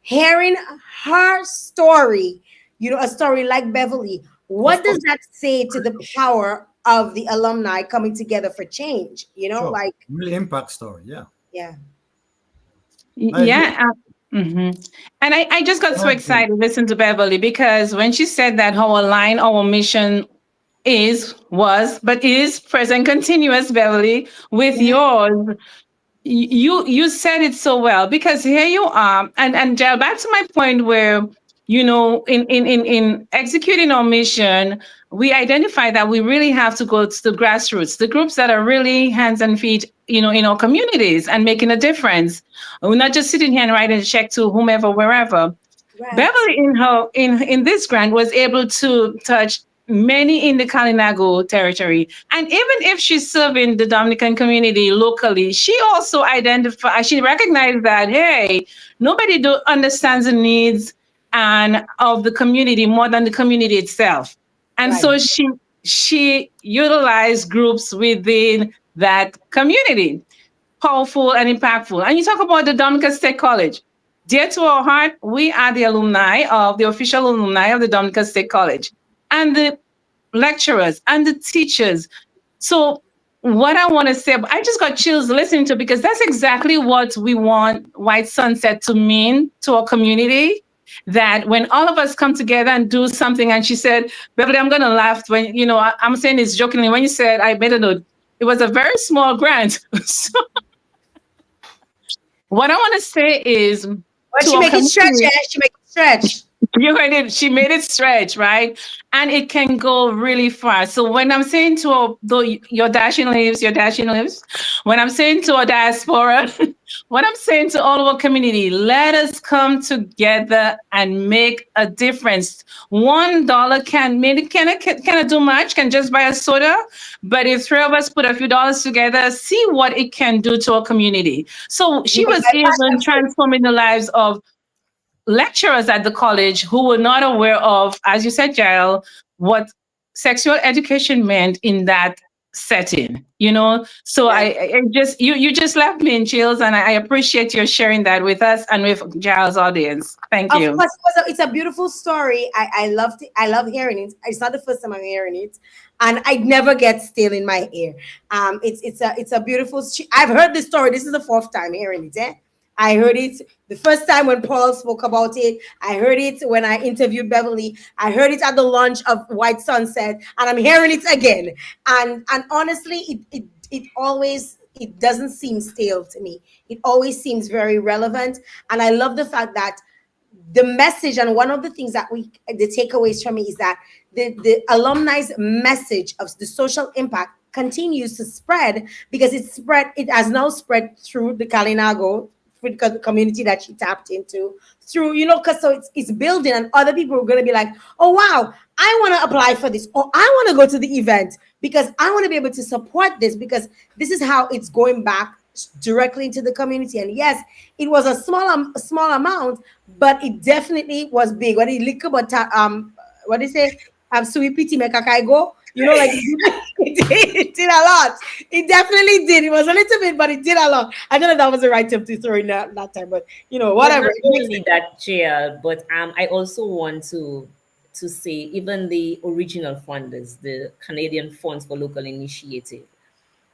hearing her story, a story like Beverly, what does that say to the power of the alumni coming together for change?
Sure.
Like
really impact story. Yeah.
And I just got so excited listening to Beverly, because when she said that our mission is present continuous, Beverly, with yours, you said it so well, because here you are, and Jael, back to my point where, in executing our mission, we identify that we really have to go to the grassroots, the groups that are really hands and feet, in our communities and making a difference. We're not just sitting here and writing a check to whomever, wherever. Right. Beverly, in this grant, was able to touch many in the Kalinago territory. And even if she's serving the Dominican community locally, she also she recognized that, hey, nobody understands the needs of the community more than the community itself. And so she utilized groups within that community, powerful and impactful. And you talk about the Dominican State College. Dear to our heart, we are the official alumni of the Dominican State College, and the lecturers and the teachers. So what I want to say, I just got chills listening to, because that's exactly what we want White Sunset to mean to our community. That when all of us come together and do something, and she said, Beverly, I'm going to laugh when, I'm saying this jokingly, when you said, I made a note, it was a very small grant. So what I want to say is,
she make it stretch, she make it stretch.
You heard it. She made it stretch, right? And it can go really far. So when I'm saying to your dashing leaves, when I'm saying to our diaspora, what I'm saying to all of our community, let us come together and make a difference. $1 cannot do much, can just buy a soda. But if three of us put a few dollars together, see what it can do to our community. So she was even transforming the lives of lecturers at the college who were not aware of, as you said, Jael, what sexual education meant in that setting, So I just, you just left me in chills, and I appreciate your sharing that with us and with Jael's audience. Thank you.
Of course, it's a beautiful story. I love hearing it. It's not the first time I'm hearing it, and I never get stale in my ear. It's a beautiful. I've heard this story. This is the fourth time hearing it. I heard it the first time when Paul spoke about it. I heard it when I interviewed Beverly. I heard it at the launch of White Sunset, and I'm hearing it again. And honestly, it doesn't seem stale to me. It always seems very relevant. And I love the fact that the message, and one of the things that the takeaways from me is that the alumni's message of the social impact continues to spread, because it has now spread through the Kalinago community that she tapped into, through, because so it's building, and other people are going to be like, oh wow, I want to apply for this, or I want to go to the event because I want to be able to support this, because this is how it's going back directly into the community. And yes, it was a small amount, but it definitely was big. What do you say? Sweet pity make a guy go. You know, like it did a lot. It definitely did. It was a little bit, but it did a lot. I don't know if that was the right tip to throw in that time, but you know,
But
whatever.
not
It makes
only that, Jael, but I also want to say even the original funders, the Canadian Funds for Local Initiative,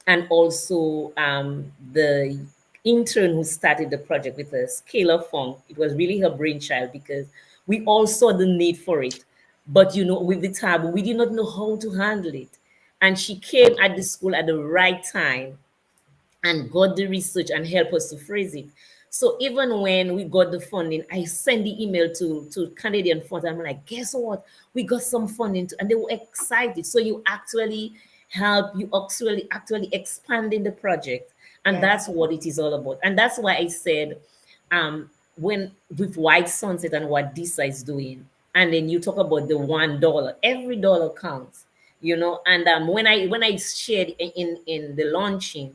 and also the intern who started the project with us, Kayla Fong. It was really her brainchild because we all saw the need for it. But you know, with the taboo, we did not know how to handle it. And she came at the school at the right time and got the research and help us to phrase it. So even when we got the funding, I sent the email to Canadian Funds. I'm like, guess what? We got some funding, and they were excited. So you actually help, you actually expanding the project, and that's what it is all about. And that's why I said, when with White Sunset and what DISA is doing, and then you talk about the $1, every dollar counts, you know. And when I shared in the launching,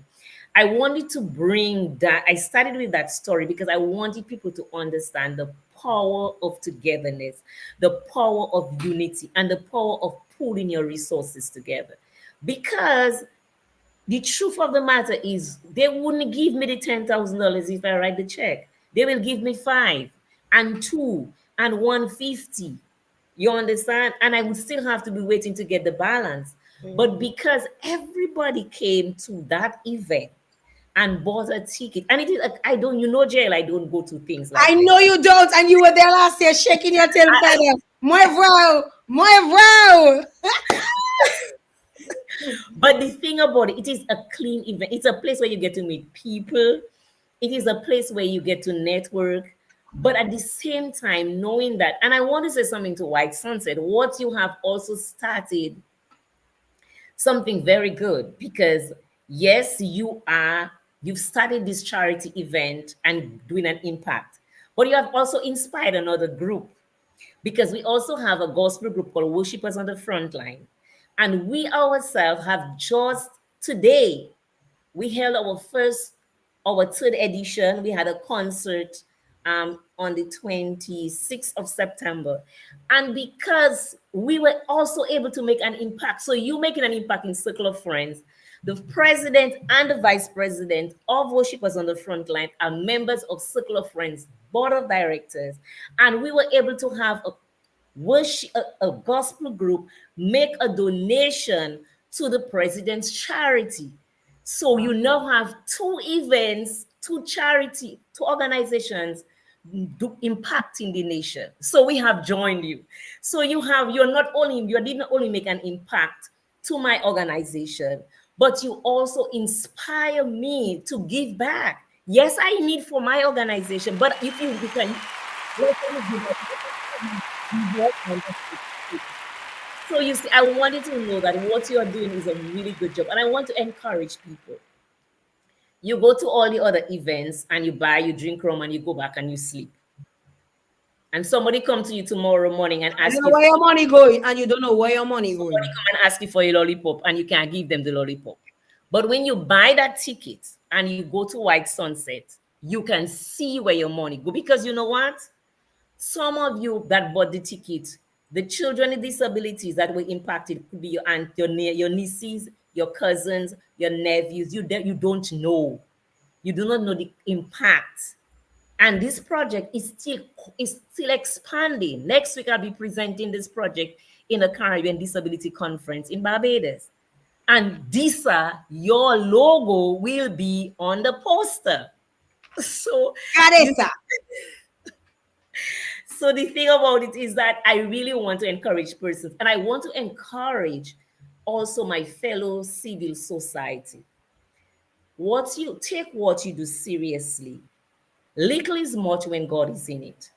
I wanted to bring that. I started with that story because I wanted people to understand the power of togetherness, the power of unity, and the power of pulling your resources together. Because the truth of the matter is, they wouldn't give me the $10,000 if I write the check. They will give me five and two and 150. You understand? And I would still have to be waiting to get the balance. But because everybody came to that event and bought a ticket, and it is, I don't, you know, Jael, I don't go to things like
I
this.
know you don't, and you were there last year shaking your tail feather. My bro, my bro.
But the thing about it, it is a clean event. It's a place where you get to meet people. It is a place where you get to network. But at the same time, knowing that, and I want to say something to White Sunset, what you have also started something very good, because yes, you've started this charity event and doing an impact, but you have also inspired another group, because we also have a gospel group called Worshippers on the Front Line. And we ourselves have just today, we held our third edition. We had a concert on the 26th of September. And because we were also able to make an impact, so you making an impact in Circle of Friends, the president and the vice president of Worshippers on the Front Line are members of Circle of Friends board of directors. And we were able to have a gospel group make a donation to the president's charity. So you now have two events, two charity, two organizations impacting the nation. So we have joined you. So you did not only make an impact to my organization, but you also inspire me to give back. Yes, I need for my organization, but if you can, so you see, I wanted to know that what you are doing is a really good job, and I want to encourage people. You go to all the other events and you buy, you drink rum, and you go back and you sleep. And somebody come to you tomorrow morning and
I
ask
don't know
you,
where your money going, and you don't know where your money going.
somebody come and ask you for a lollipop, and you can't give them the lollipop. But when you buy that ticket and you go to White Sunset, you can see where your money go, because you know what? Some of you that bought the ticket, the children with disabilities that were impacted could be your aunt, your nieces, your cousins, your nephews. You don't know. You do not know the impact. And this project is still expanding. Next week, I'll be presenting this project in a Caribbean Disability Conference in Barbados. And DISA, your logo will be on the poster. So, so the thing about it is that I really want to encourage persons, and I want to encourage also my fellow civil society. What you do seriously. Little is much when God is in it.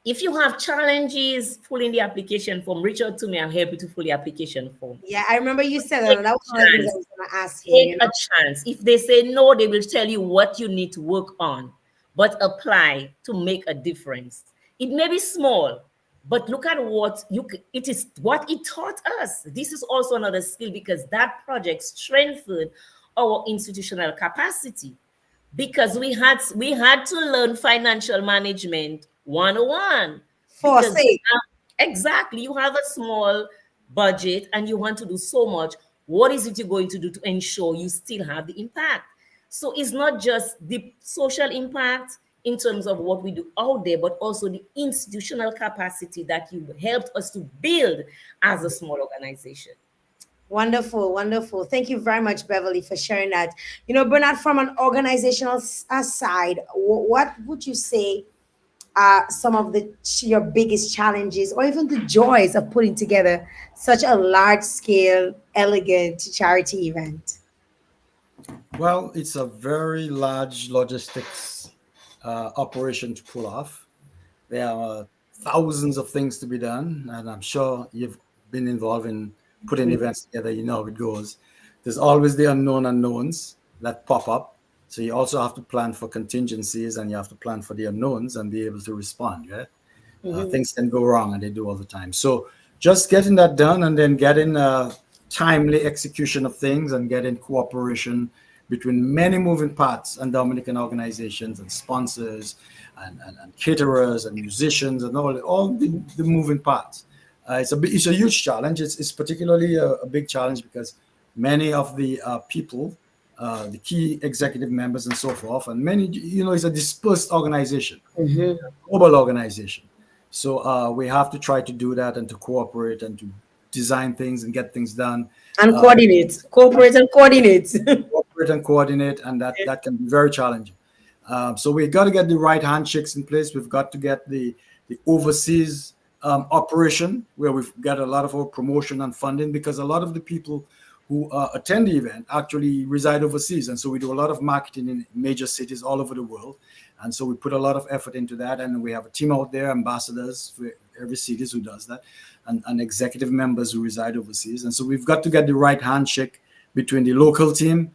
If you have challenges filling the application form, reach out to me. I'll help you to fill the application form.
Yeah, I remember you said that. That was one of the things I was going to ask you.
Take a chance. If they say no, they will tell you what you need to work on, but apply to make a difference. It may be small, but look at it is what it taught us. This is also another skill, because that project strengthened our institutional capacity, because we had to learn financial management 101. Exactly. You have a small budget and you want to do so much, what is it you're going to do to ensure you still have the impact? So it's not just the social impact in terms of what we do out there, but also the institutional capacity that you helped us to build as a small organization.
Wonderful, wonderful. Thank you very much, Beverly, for sharing that. Bernard, from an organizational side, what would you say are some of your biggest challenges or even the joys of putting together such a large scale, elegant charity event?
Well, it's a very large logistics operation to pull off. There are thousands of things to be done, and I'm sure you've been involved in putting events together. You know how it goes. There's always the unknown unknowns that pop up. So you also have to plan for contingencies, and you have to plan for the unknowns and be able to respond. Right? Things can go wrong, and they do all the time. So just getting that done, and then getting timely execution of things, and getting cooperation between many moving parts and Dominican organizations and sponsors and caterers and musicians and all the moving parts. It's a huge challenge. It's particularly a big challenge because many of the people, the key executive members and so forth, and many, it's a dispersed organization, global organization. So we have to try to do that and to cooperate and to design things and get things done.
And coordinate, cooperate and coordinate.
Cooperate and coordinate, and that can be very challenging. So we've got to get the right handshakes in place. We've got to get the overseas operation where we've got a lot of our promotion and funding, because a lot of the people who attend the event actually reside overseas. And so we do a lot of marketing in major cities all over the world. And so we put a lot of effort into that. And we have a team out there, ambassadors for every city who does that, and executive members who reside overseas. And so we've got to get the right handshake between the local team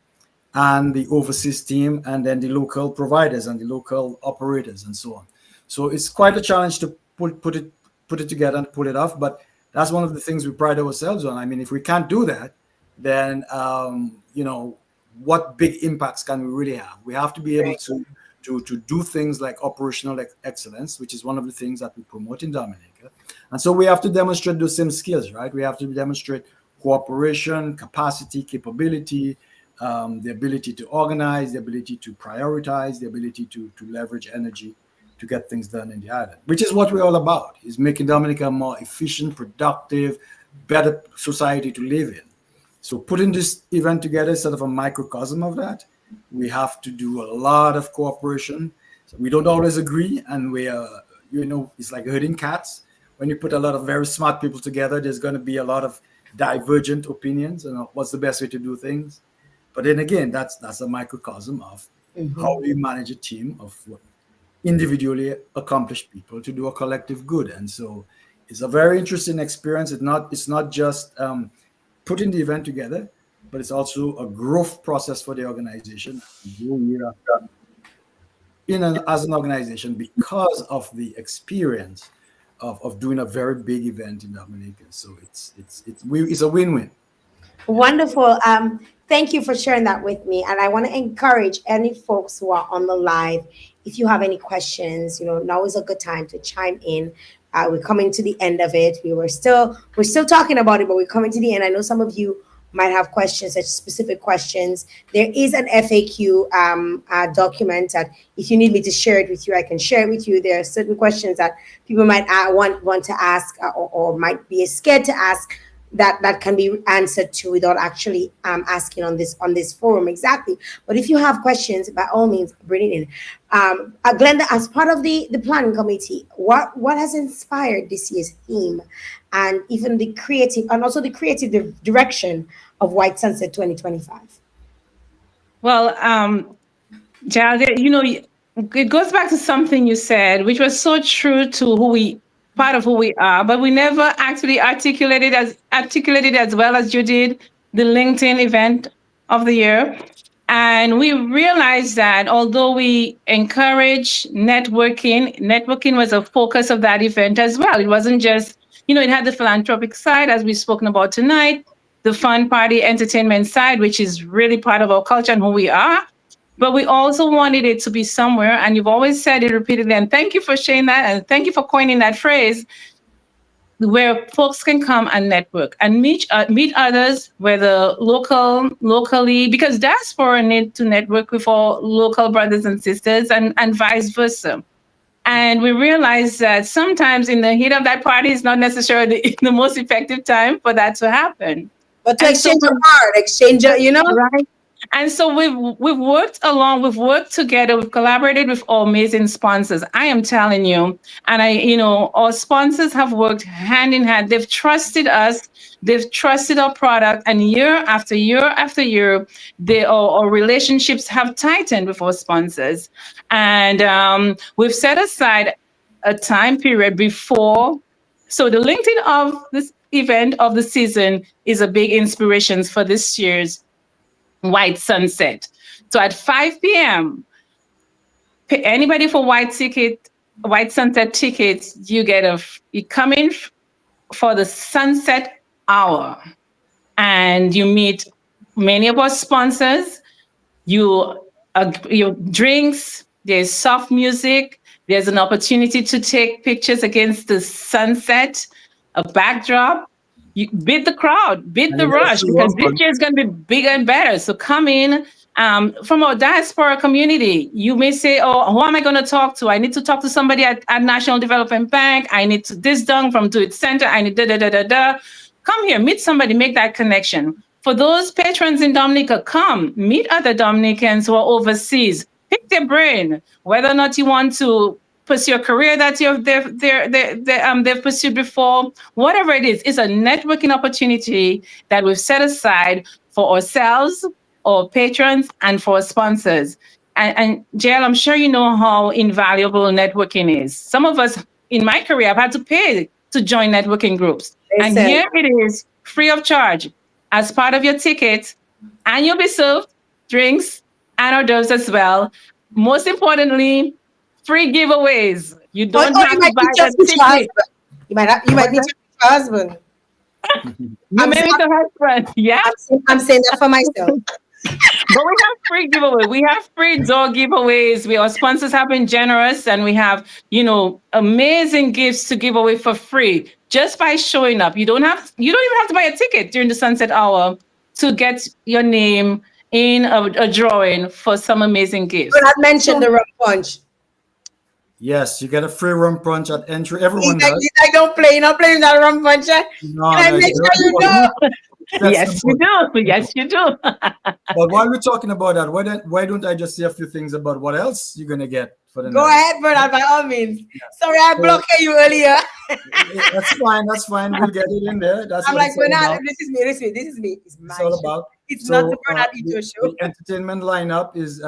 and the overseas team, and then the local providers and the local operators and so on. So it's quite a challenge to put it together and pull it off. But that's one of the things we pride ourselves on. I mean, if we can't do that, then what big impacts can we really have? We have to be able to do things like operational excellence, which is one of the things that we promote in Dominica. And so we have to demonstrate those same skills, right? We have to demonstrate cooperation, capacity, capability, the ability to organize, the ability to prioritize, the ability to leverage energy to get things done in the island, which is what we're all about, is making Dominica a more efficient, productive, better society to live in. So putting this event together is sort of a microcosm of that. We have to do a lot of cooperation. So we don't always agree, and we are, it's like herding cats. When you put a lot of very smart people together, there's going to be a lot of divergent opinions and what's the best way to do things. But then again, that's a microcosm of how we manage a team of individually accomplished people to do a collective good. And so it's a very interesting experience. It's not just putting the event together, but it's also a growth process for the organization year after as an organization, because of the experience of doing a very big event in Dominica. So it's a win-win.
Wonderful. Thank you for sharing that with me. And I want to encourage any folks who are on the live, if you have any questions, now is a good time to chime in. We're coming to the end of it. We're still talking about it, but we're coming to the end. I know some of you might have questions, such specific questions. There is an FAQ document that if you need me to share it with you, I can share it with you. There are certain questions that people might want to ask or might be scared to ask that can be answered to without actually asking on this forum exactly. But if you have questions, by all means, bring it in. Glenda, as part of the planning committee, what has inspired this year's theme, and even the creative direction of White Sunset 2025?
Well, Jael, it goes back to something you said, which was so true to part of who we are, but we never actually articulated as well as you did the LinkedIn event of the year. And we realized that although we encourage networking was a focus of that event as well. It wasn't just, it had the philanthropic side, as we've spoken about tonight, the fun party entertainment side, which is really part of our culture and who we are. But we also wanted it to be somewhere, and you've always said it repeatedly, and thank you for sharing that, and thank you for coining that phrase. where folks can come and network and meet others, whether locally, because diaspora need to network with our local brothers and sisters, and vice versa. And we realize that sometimes in the heat of that party is not necessarily the most effective time for that to happen.
But to
And so
exchange a card, exchange a, you know?
right. And so we've worked together, we've collaborated with our amazing sponsors. I am telling you, and our sponsors have worked hand in hand. They've trusted us, they've trusted our product, and year after year after year, our relationships have tightened with our sponsors. And we've set aside a time period before. So the LinkedIn of this event of the season is a big inspiration for this year's White Sunset. So at 5 p.m., anybody for White Sunset tickets, you come in for the sunset hour, and you meet many of our sponsors. Your drinks, there's soft music, there's an opportunity to take pictures against the sunset, a backdrop. You beat the crowd, beat the rush, because this year is going to be bigger and better. So come in from our diaspora community. You may say, oh, who am I going to talk to? I need to talk to somebody at National Development Bank. I need to this done from Do It Center. I need da. Come here, meet somebody, make that connection. For those patrons in Dominica, come meet other Dominicans who are overseas. Pick their brain, whether or not you want to pursue a career that they've pursued before. Whatever it is, it's a networking opportunity that we've set aside for ourselves, our patrons, and for our sponsors. And Jael, I'm sure you know how invaluable networking is. Some of us in my career, I've had to pay to join networking groups. And here it is, free of charge, as part of your ticket, and you'll be served drinks and hors d'oeuvres as well. Most importantly, free giveaways. You don't have to buy a ticket.
You might meet your husband.
You may meet the husband. Yeah.
I'm saying that for myself.
But we have free giveaways. We have free door giveaways. Our sponsors have been generous, and we have, amazing gifts to give away for free just by showing up. You don't even have to buy a ticket during the sunset hour to get your name in a drawing for some amazing gifts.
But I mentioned the rum punch.
Yes, you get a free rum punch at entry. Everyone does.
I don't play. You're not playing that rum punch. Can I make sure you know?
Yes, you do. Yes, you do.
But while we're talking about that, why don't I just say a few things about what else you're gonna get for the night?
Go ahead, Bernard, by all means. Yeah. Sorry, I blocked you earlier.
That's fine. We'll get it in there. I'm
like, Bernard, this is me. It's my
all about.
It's not the Bernard Ito show.
The entertainment lineup is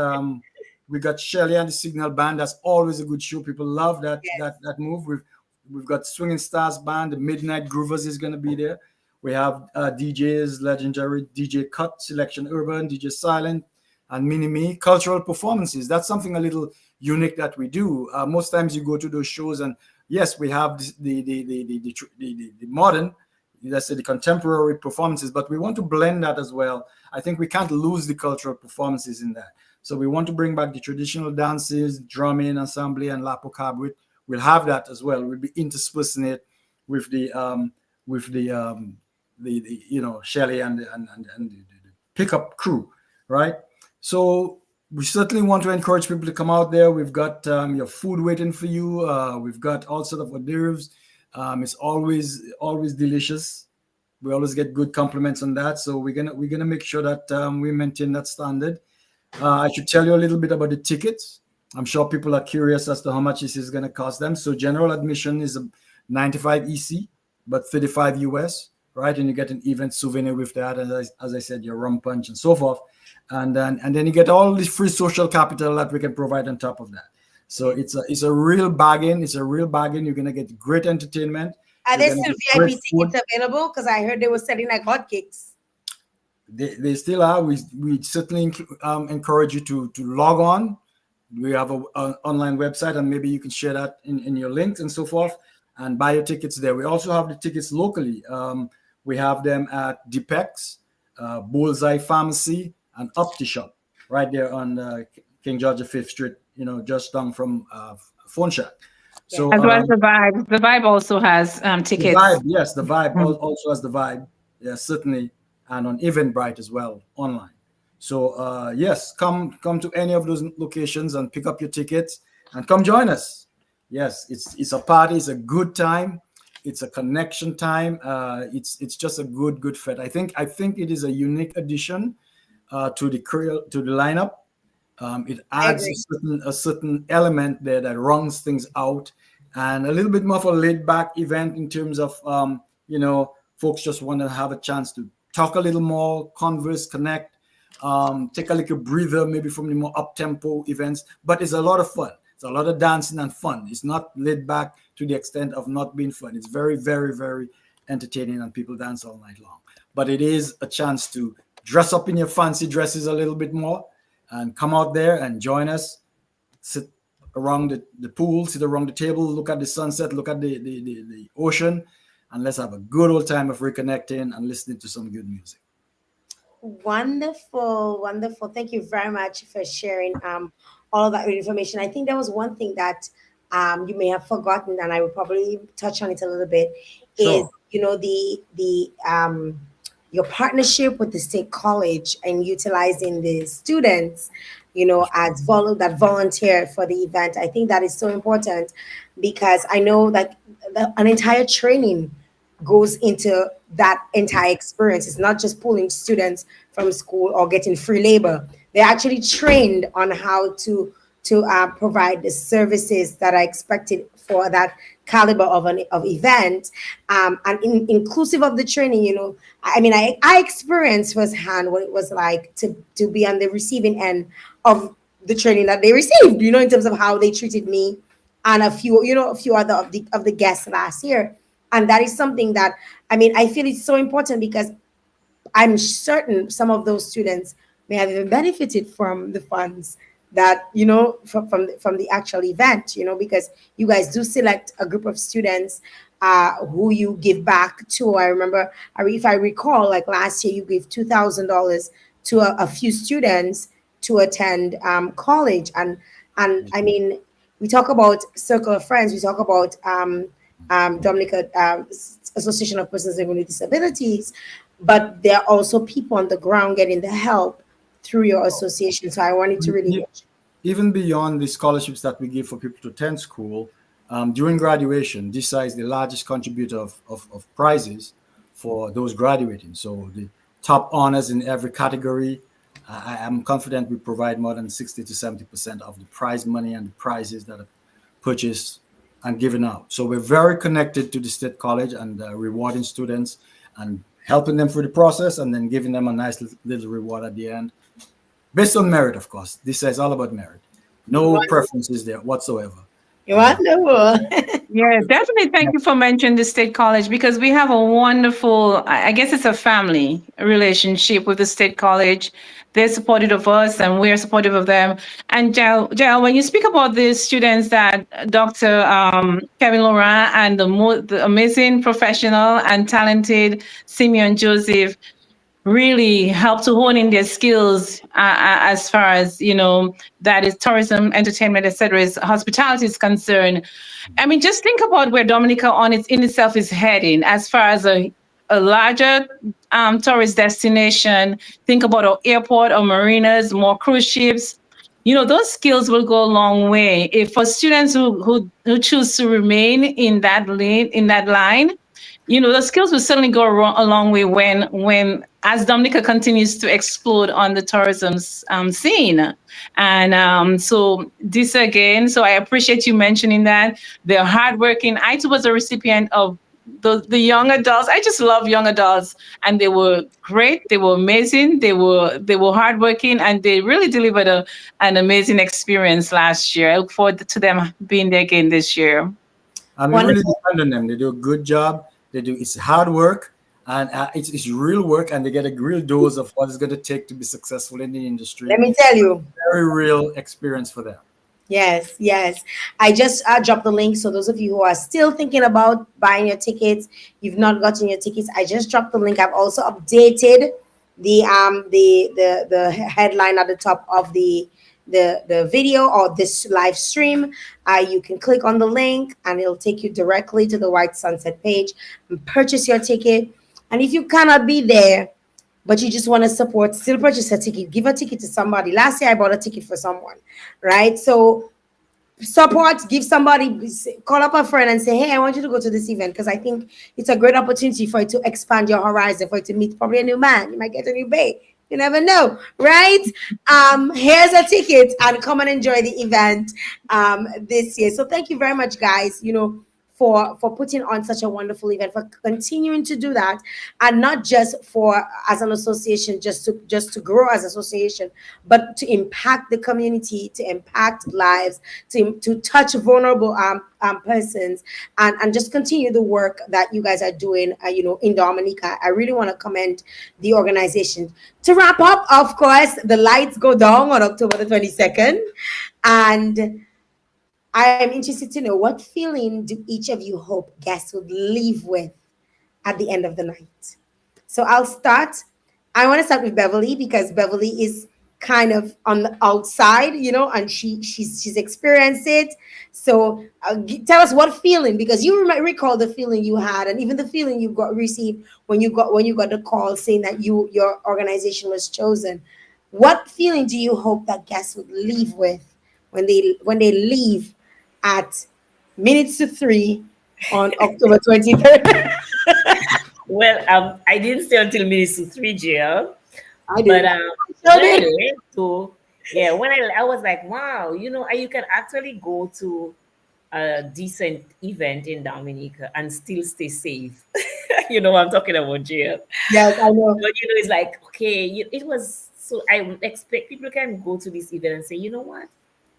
we got Shelly and the Signal Band. That's always a good show. People love that that move. We've got Swinging Stars Band. The Midnight Groovers is gonna be there. We have DJs, legendary DJ Cut, Selection Urban, DJ Silent, and Mini Me. Cultural performances. That's something a little unique that we do. Most times you go to those shows, and yes, we have the modern, let's say the contemporary performances, but we want to blend that as well. I think we can't lose the cultural performances in that. So we want to bring back the traditional dances, drumming, ensemble, and Lapo Cabrit. We'll have that as well. We'll be interspersing it with the Shelly and the pickup crew, right? So we certainly want to encourage people to come out there. We've got your food waiting for you. We've got all sort of hors d'oeuvres. It's always delicious. We always get good compliments on that. So we're gonna make sure that we maintain that standard. I should tell you a little bit about the tickets. I'm sure people are curious as to how much this is going to cost them. So general admission is 95 EC, but 35 US, right? And you get an event souvenir with that, as I said, your rum punch and so forth, and then you get all the free social capital that we can provide on top of that. So it's a real bargain. It's a real bargain. You're going to get great entertainment.
Are there still VIP tickets available? Because I heard they were selling like hotcakes.
They still are. We certainly encourage you to log on. We have an online website, and maybe you can share that in your links and so forth, and buy your tickets there. We also have the tickets locally. We have them at Depex, Bullseye Pharmacy, and OptiShop, right there on King George V Street, just down from Phone Shack. So
As well as the vibe. The vibe also has
the
tickets.
vibe, yes, the vibe
Mm.
also has the vibe, yes, certainly, and on Eventbrite as well online. So yes, come to any of those locations and pick up your tickets and come join us. Yes, it's a party, it's a good time, it's a connection time. It's just a good fit. I think it is a unique addition to the lineup. It
I
adds
agree.
a certain element there that rounds things out, and a little bit more of a laid back event in terms of folks just want to have a chance to talk a little more, converse, connect, take a little breather maybe from the more up tempo events. But it's a lot of fun. It's a lot of dancing and fun. It's not laid back to the extent of not being fun. It's very, very, very entertaining, and people dance all night long. But it is a chance to dress up in your fancy dresses a little bit more and come out there and join us. Sit around the pool, sit around the table, look at the sunset, look at the ocean, and let's have a good old time of reconnecting and listening to some good music.
Wonderful, wonderful. Thank you very much for sharing all of that information. I think there was one thing that you may have forgotten, and I will probably touch on it a little bit. Is
Sure.
the your partnership with the state college and utilizing the students, as that volunteer for the event. I think that is so important because I know that an entire training goes into that entire experience. It's not just pulling students from school or getting free labor. They're actually trained on how to provide the services that are expected for that caliber of event, and inclusive of the training. I mean, I experienced firsthand what it was like to be on the receiving end of the training that they received. In terms of how they treated me and a few other of the guests last year. And that is something that, I mean, I feel it's so important because I'm certain some of those students may have even benefited from the funds that from the actual event, because you guys do select a group of students who you give back to. I remember, if I recall, like last year, you gave $2,000 to a few students to attend college, and I mean, we talk about circle of friends, we talk about Dominica Association of Persons Living with Disabilities, but there are also people on the ground getting the help through your association. So I wanted to really
Even beyond the scholarships that we give for people to attend school, during graduation, DSAA is the largest contributor of prizes for those graduating. So the top honors in every category, I am confident we provide more than 60 to 70% of the prize money and the prizes that are purchased and given out. So we're very connected to the State College and rewarding students and helping them through the process and then giving them a nice little reward at the end. Based on merit, of course. This is all about merit. No preferences there whatsoever.
wonderful.
Yeah, definitely. Thank you for mentioning the State College because we have a wonderful, I guess it's a family relationship with the State College. They're supportive of us and we're supportive of them. And Jael, when you speak about the students that Dr. Kevin Laurent and the amazing professional and talented Simeon Joseph really help to hone in their skills as far as that is tourism, entertainment, etc. is hospitality is concerned. I mean, just think about where Dominica in itself is heading as far as a larger tourist destination. Think about our airport, our marinas, more cruise ships. Those skills will go a long way. If for students who choose to remain in that lane, in that line, the skills will certainly go a long way when as Dominica continues to explode on the tourism scene. And so this again, so I appreciate you mentioning that. They're hardworking. I too was a recipient of the young adults. I just love young adults, and they were great. They were amazing. They were hardworking, and they really delivered an amazing experience last year. I look forward to them being there again this year.
And we really depend on them. They do a good job. It's hard work, and it's real work, and they get a real dose of what it's going to take to be successful in the industry.
Let me tell you,
very real experience for them.
Yes. I just dropped the link. So those of you who are still thinking about buying your tickets, you've not gotten your tickets, I just dropped the link. I've also updated the headline at the top of the the video or this live stream, you can click on the link and it'll take you directly to the White Sunset page and purchase your ticket. And if you cannot be there, but you just want to support, still purchase a ticket. Give a ticket to somebody. Last year I bought a ticket for someone, right? So support, give somebody, call up a friend and say, hey, I want you to go to this event because I think it's a great opportunity for you to expand your horizon, for you to meet probably a new man. You might get a new babe. You never know, right? Here's a ticket and come and enjoy the event this year. So thank you very much, guys, for putting on such a wonderful event, for continuing to do that, and not just for as an association, just to grow as an association, but to impact the community, to impact lives, to touch vulnerable persons, and just continue the work that you guys are doing, in Dominica. I really want to commend the organization. To wrap up, of course, the lights go down on October the 22nd, and I am interested to know, what feeling do each of you hope guests would leave with at the end of the night? So I'll start. I want to start with Beverly because Beverly is kind of on the outside, and she's experienced it. So tell us what feeling, because you might recall the feeling you had, and even the feeling you received when you got the call saying that your organization was chosen. What feeling do you hope that guests would leave with when they leave at minutes to 3 on October 23rd?
Well, I didn't stay until minutes to 3, Jael.
I did.
But when I was like, wow, you can actually go to a decent event in Dominica and still stay safe. You know what I'm talking about, Jael?
Yes, I know.
But it's like, okay, it was so. I expect people can go to this event and say, you know what?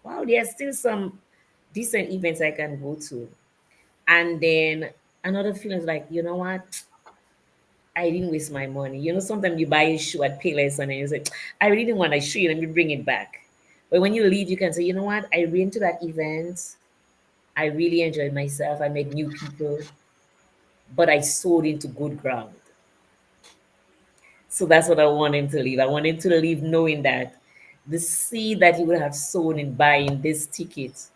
Wow, there's still some decent events I can go to. And then another feeling is like, you know what? I didn't waste my money. Sometimes you buy a shoe at Payless and you say, I really didn't want a shoe, let me bring it back. But when you leave, you can say, you know what? I went to that event. I really enjoyed myself. I met new people, but I sowed into good ground. So that's what I want him to leave. I want him to leave knowing that the seed that he would have sown in buying this ticket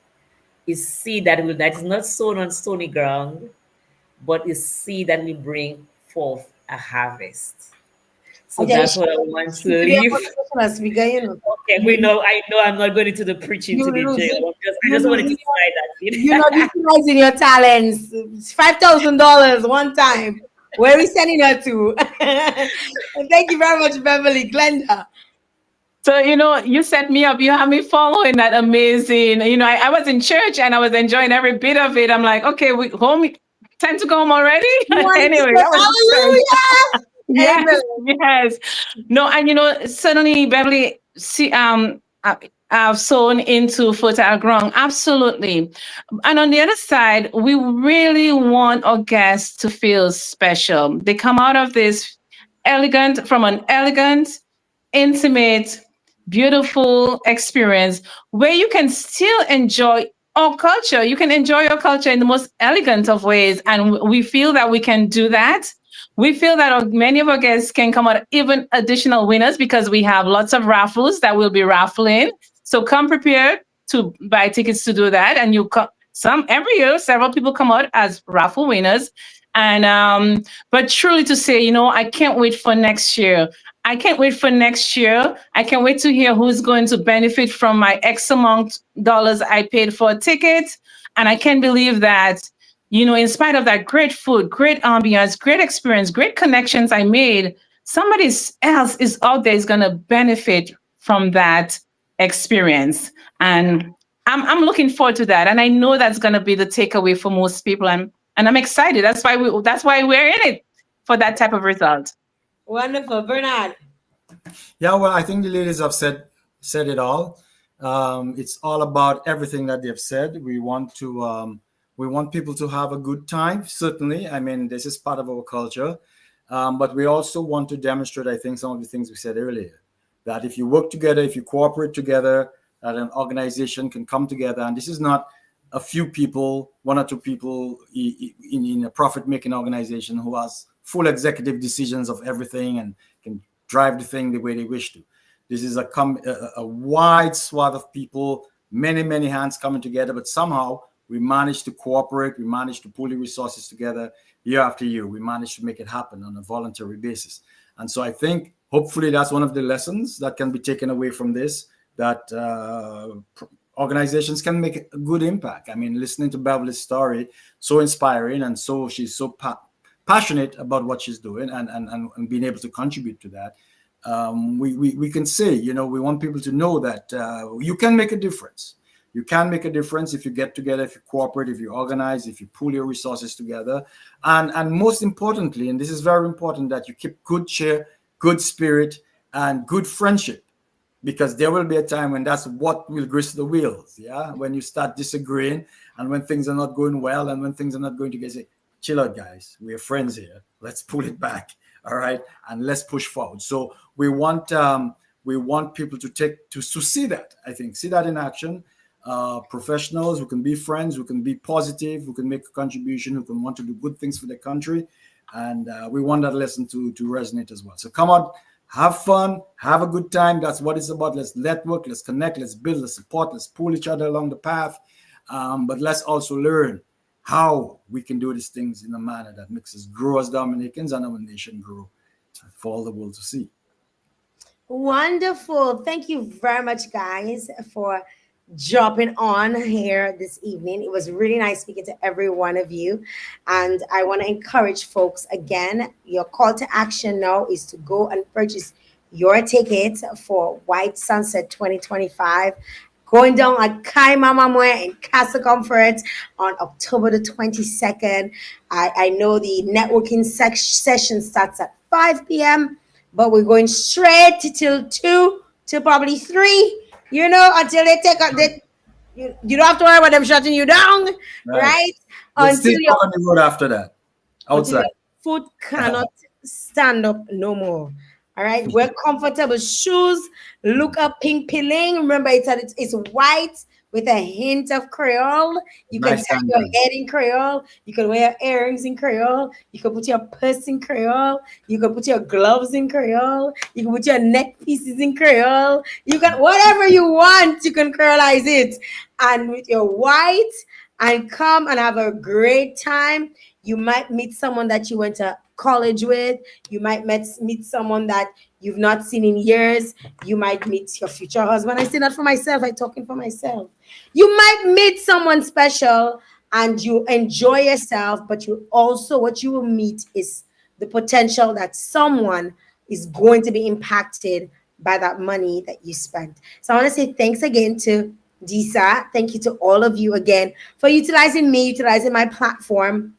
is seed that is not sown on stony ground, but is seed that will bring forth a harvest. So that's what I want to leave. Okay, I know I'm not going into the preaching today, Jael. I just wanted to slide that.
You're not utilizing your talents. $5,000 one time. Where are we sending her to? Thank you very much, Beverly. Glenda.
So, you set me up. You have me following that amazing. I was in church and I was enjoying every bit of it. I'm like, okay, time to go home already. Anyway, that was yes. No, and suddenly Beverly, I've sown into fertile ground. Absolutely. And on the other side, we really want our guests to feel special. They come out of this from an elegant, intimate, beautiful experience where you can still enjoy our culture. You can enjoy your culture in the most elegant of ways. And we feel that we can do that. We feel that many of our guests can come out even additional winners because we have lots of raffles that we'll be raffling. So come prepared to buy tickets to do that. And every year, several people come out as raffle winners. And but truly to say, I can't wait for next year. I can't wait to hear who's going to benefit from my X amount dollars I paid for a ticket. And I can't believe that, in spite of that great food, great ambiance, great experience, great connections I made, somebody else is out there is going to benefit from that experience. And I'm looking forward to that. And I know that's going to be the takeaway for most people. And I'm excited. That's why we're in it, for that type of result.
Wonderful. Bernard.
Yeah, well, I think the ladies have said it all. It's all about everything that they've said. We want people to have a good time, certainly. I mean, this is part of our culture. But we also want to demonstrate, I think, some of the things we said earlier, that if you work together, if you cooperate together, that an organization can come together. And this is not a few people, one or two people in a profit-making organization who has full executive decisions of everything and can drive the thing the way they wish to. This is a wide swath of people, many hands coming together, but somehow we managed to cooperate. We managed to pull the resources together year after year. We managed to make it happen on a voluntary basis. And so I think hopefully that's one of the lessons that can be taken away from this, that organizations can make a good impact. I mean, listening to Beverly's story, so inspiring, and so she's so passionate about what she's doing and being able to contribute to that. We can say, we want people to know that you can make a difference. You can make a difference if you get together, if you cooperate, if you organize, if you pull your resources together. And most importantly, and this is very important, that you keep good cheer, good spirit, and good friendship. Because there will be a time when that's what will grease the wheels, yeah? When you start disagreeing and when things are not going well and when things are not going to get, say, chill out, guys. We're friends here. Let's pull it back, all right? And let's push forward. So we want people to see that, I think, see that in action. Professionals who can be friends, who can be positive, who can make a contribution, who can want to do good things for their country. And we want that lesson to resonate as well. So come on, have fun, have a good time. That's what it's about. Let's network, let's connect, let's build, let's support, let's pull each other along the path. But let's also learn how we can do these things in a manner that makes us grow as Dominicans and our nation grow for all the world to see.
Wonderful. Thank you very much, guys, for dropping on here this evening. It was really nice speaking to every one of you. And I want to encourage folks again, your call to action now is to go and purchase your ticket for White Sunset 2025. Going down at Kaimamamwe in Castle Comfort on October the 22nd. I know the networking session starts at 5 p.m., but we're going straight till 2 to probably 3. Until they take up you don't have to worry about them shutting you down, right? Until
you're on the road after that, outside.
Foot cannot stand up no more. All right, wear comfortable shoes. Look up pink pilling. Remember, it's white with a hint of Creole. You can tie your head in Creole. You can wear earrings in Creole. You can put your purse in Creole. You can put your gloves in Creole. You can put your neck pieces in Creole. You can, whatever you want, you can Creolize it. And with your white, and come and have a great time. You might meet someone that you went to college with. You might meet someone that you've not seen in years. You might meet your future husband. I say that for myself. I'm talking for myself. You might meet someone special and you enjoy yourself, but what you will meet is the potential that someone is going to be impacted by that money that you spent. So I want to say thanks again to DSAA. Thank you to all of you again for utilizing my platform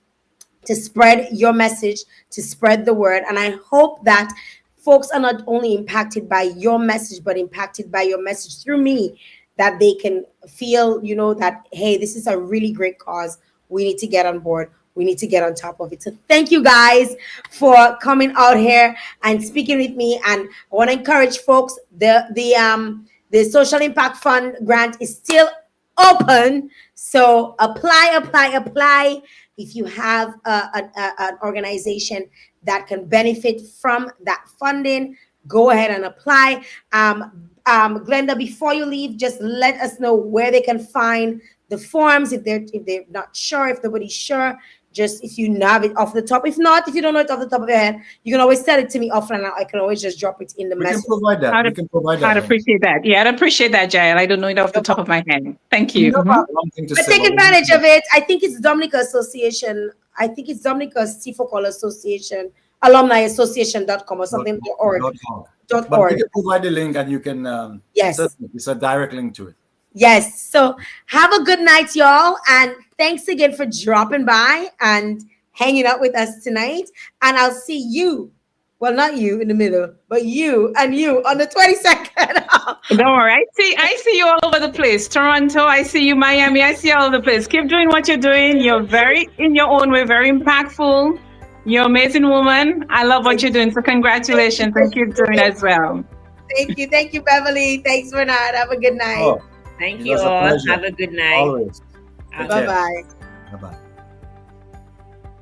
to spread your message, to spread the word. And I hope that folks are not only impacted by your message, but impacted by your message through me, that they can feel, that, hey, this is a really great cause. We need to get on board. We need to get on top of it. So thank you guys for coming out here and speaking with me. And I want to encourage folks, the Social Impact Fund grant is still open. So apply. If you have an organization that can benefit from that funding, go ahead and apply. Glenda, before you leave, just let us know where they can find the forms if they're not sure, if nobody's sure. Just if you have it off the top. If not, if you don't know it off the top of your head, you can always tell it to me offline. I can always just drop it in the message.
We can provide that.
I'd appreciate that. Yeah, I'd appreciate that, Jael. I don't know it off the top of my head. Thank you.
No problem. But take advantage of it. I think it's Dominica Association. I think it's Dominica Seafocal Association, Alumni Association.com or something. .org.
But you can provide the link and you can.
Yes.
It's a direct link to it.
Yes. So have a good night, y'all. And thanks again for dropping by and hanging out with us tonight. And I'll see you. Well, not you in the middle, but you on the 22nd.
Don't worry. I see you all over the place. Toronto, I see you. Miami, I see you all over the place. Keep doing what you're doing. You're very, in your own way, very impactful. You're an amazing woman. I love what you're doing. So congratulations and keep doing as well.
Thank you. Thank you, Beverly. Thanks, Bernard. Have a good night.
Oh.
Thank you all. Have a good night.
Always.
Bye-bye.
Bye-bye.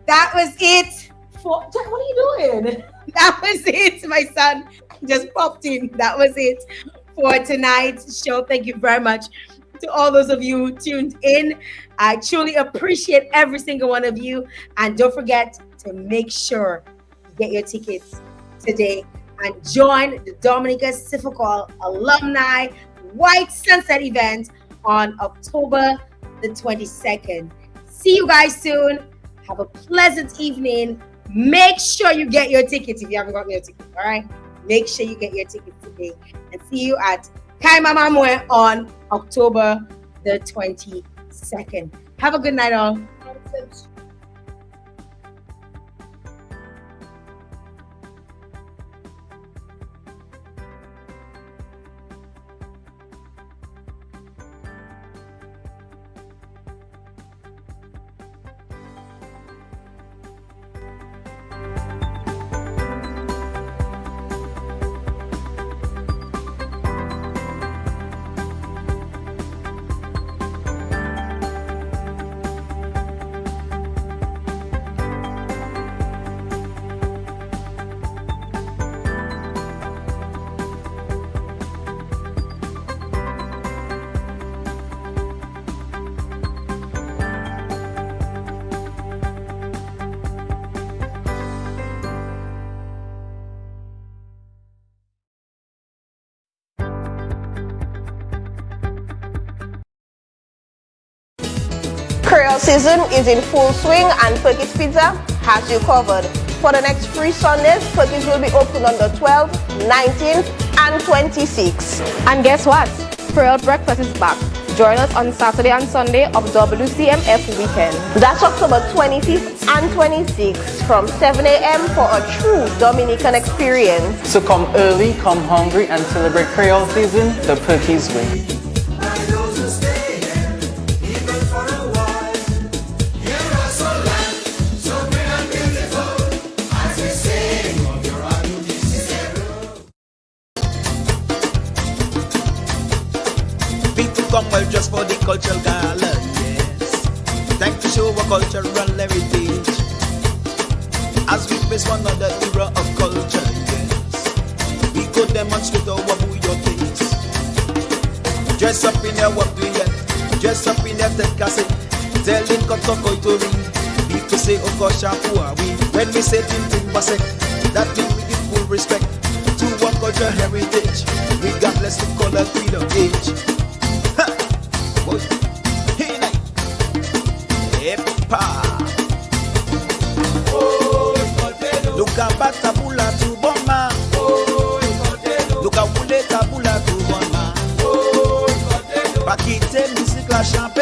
That was it. What are you doing? That was it, my son. just popped in. That was it for tonight's show. Thank you very much to all those of you who tuned in. I truly appreciate every single one of you. And don't forget to make sure you get your tickets today and join the Dominica Sifakol Alumni White Sunset event on October the 22nd. See you guys soon. Have a pleasant evening. Make sure you get your tickets if you haven't gotten your tickets. All right. Make sure you get your tickets today. And see you at Kaimamamwe on October the 22nd. Have a good night, all.
Creole season is in full swing and Perkins Pizza has you covered. For the next 3 Sundays, Perkins will be open on the 12th, 19th, and 26th.
And guess what? Pearl Breakfast is back. Join us on Saturday and Sunday of WCMF weekend.
That's October 25th and 26th from 7 a.m. for a true Dominican experience.
So come early, come hungry, and celebrate Creole season the Perkins way.
Come well just for the cultural gala, yes. Time to show our cultural heritage as we face one another era of culture, yes. We go demonstrate our bouillon taste. Dress up in your work doyen, dress up in your tête cassée. Telling Kotoko to ring, people say Okosha we. When we say Tintin Basek, that means we give full respect to our cultural heritage, regardless of color, creed, or age. Luka batabula tu bomma, Luka wule tabula tu bomma, Pakite music la champ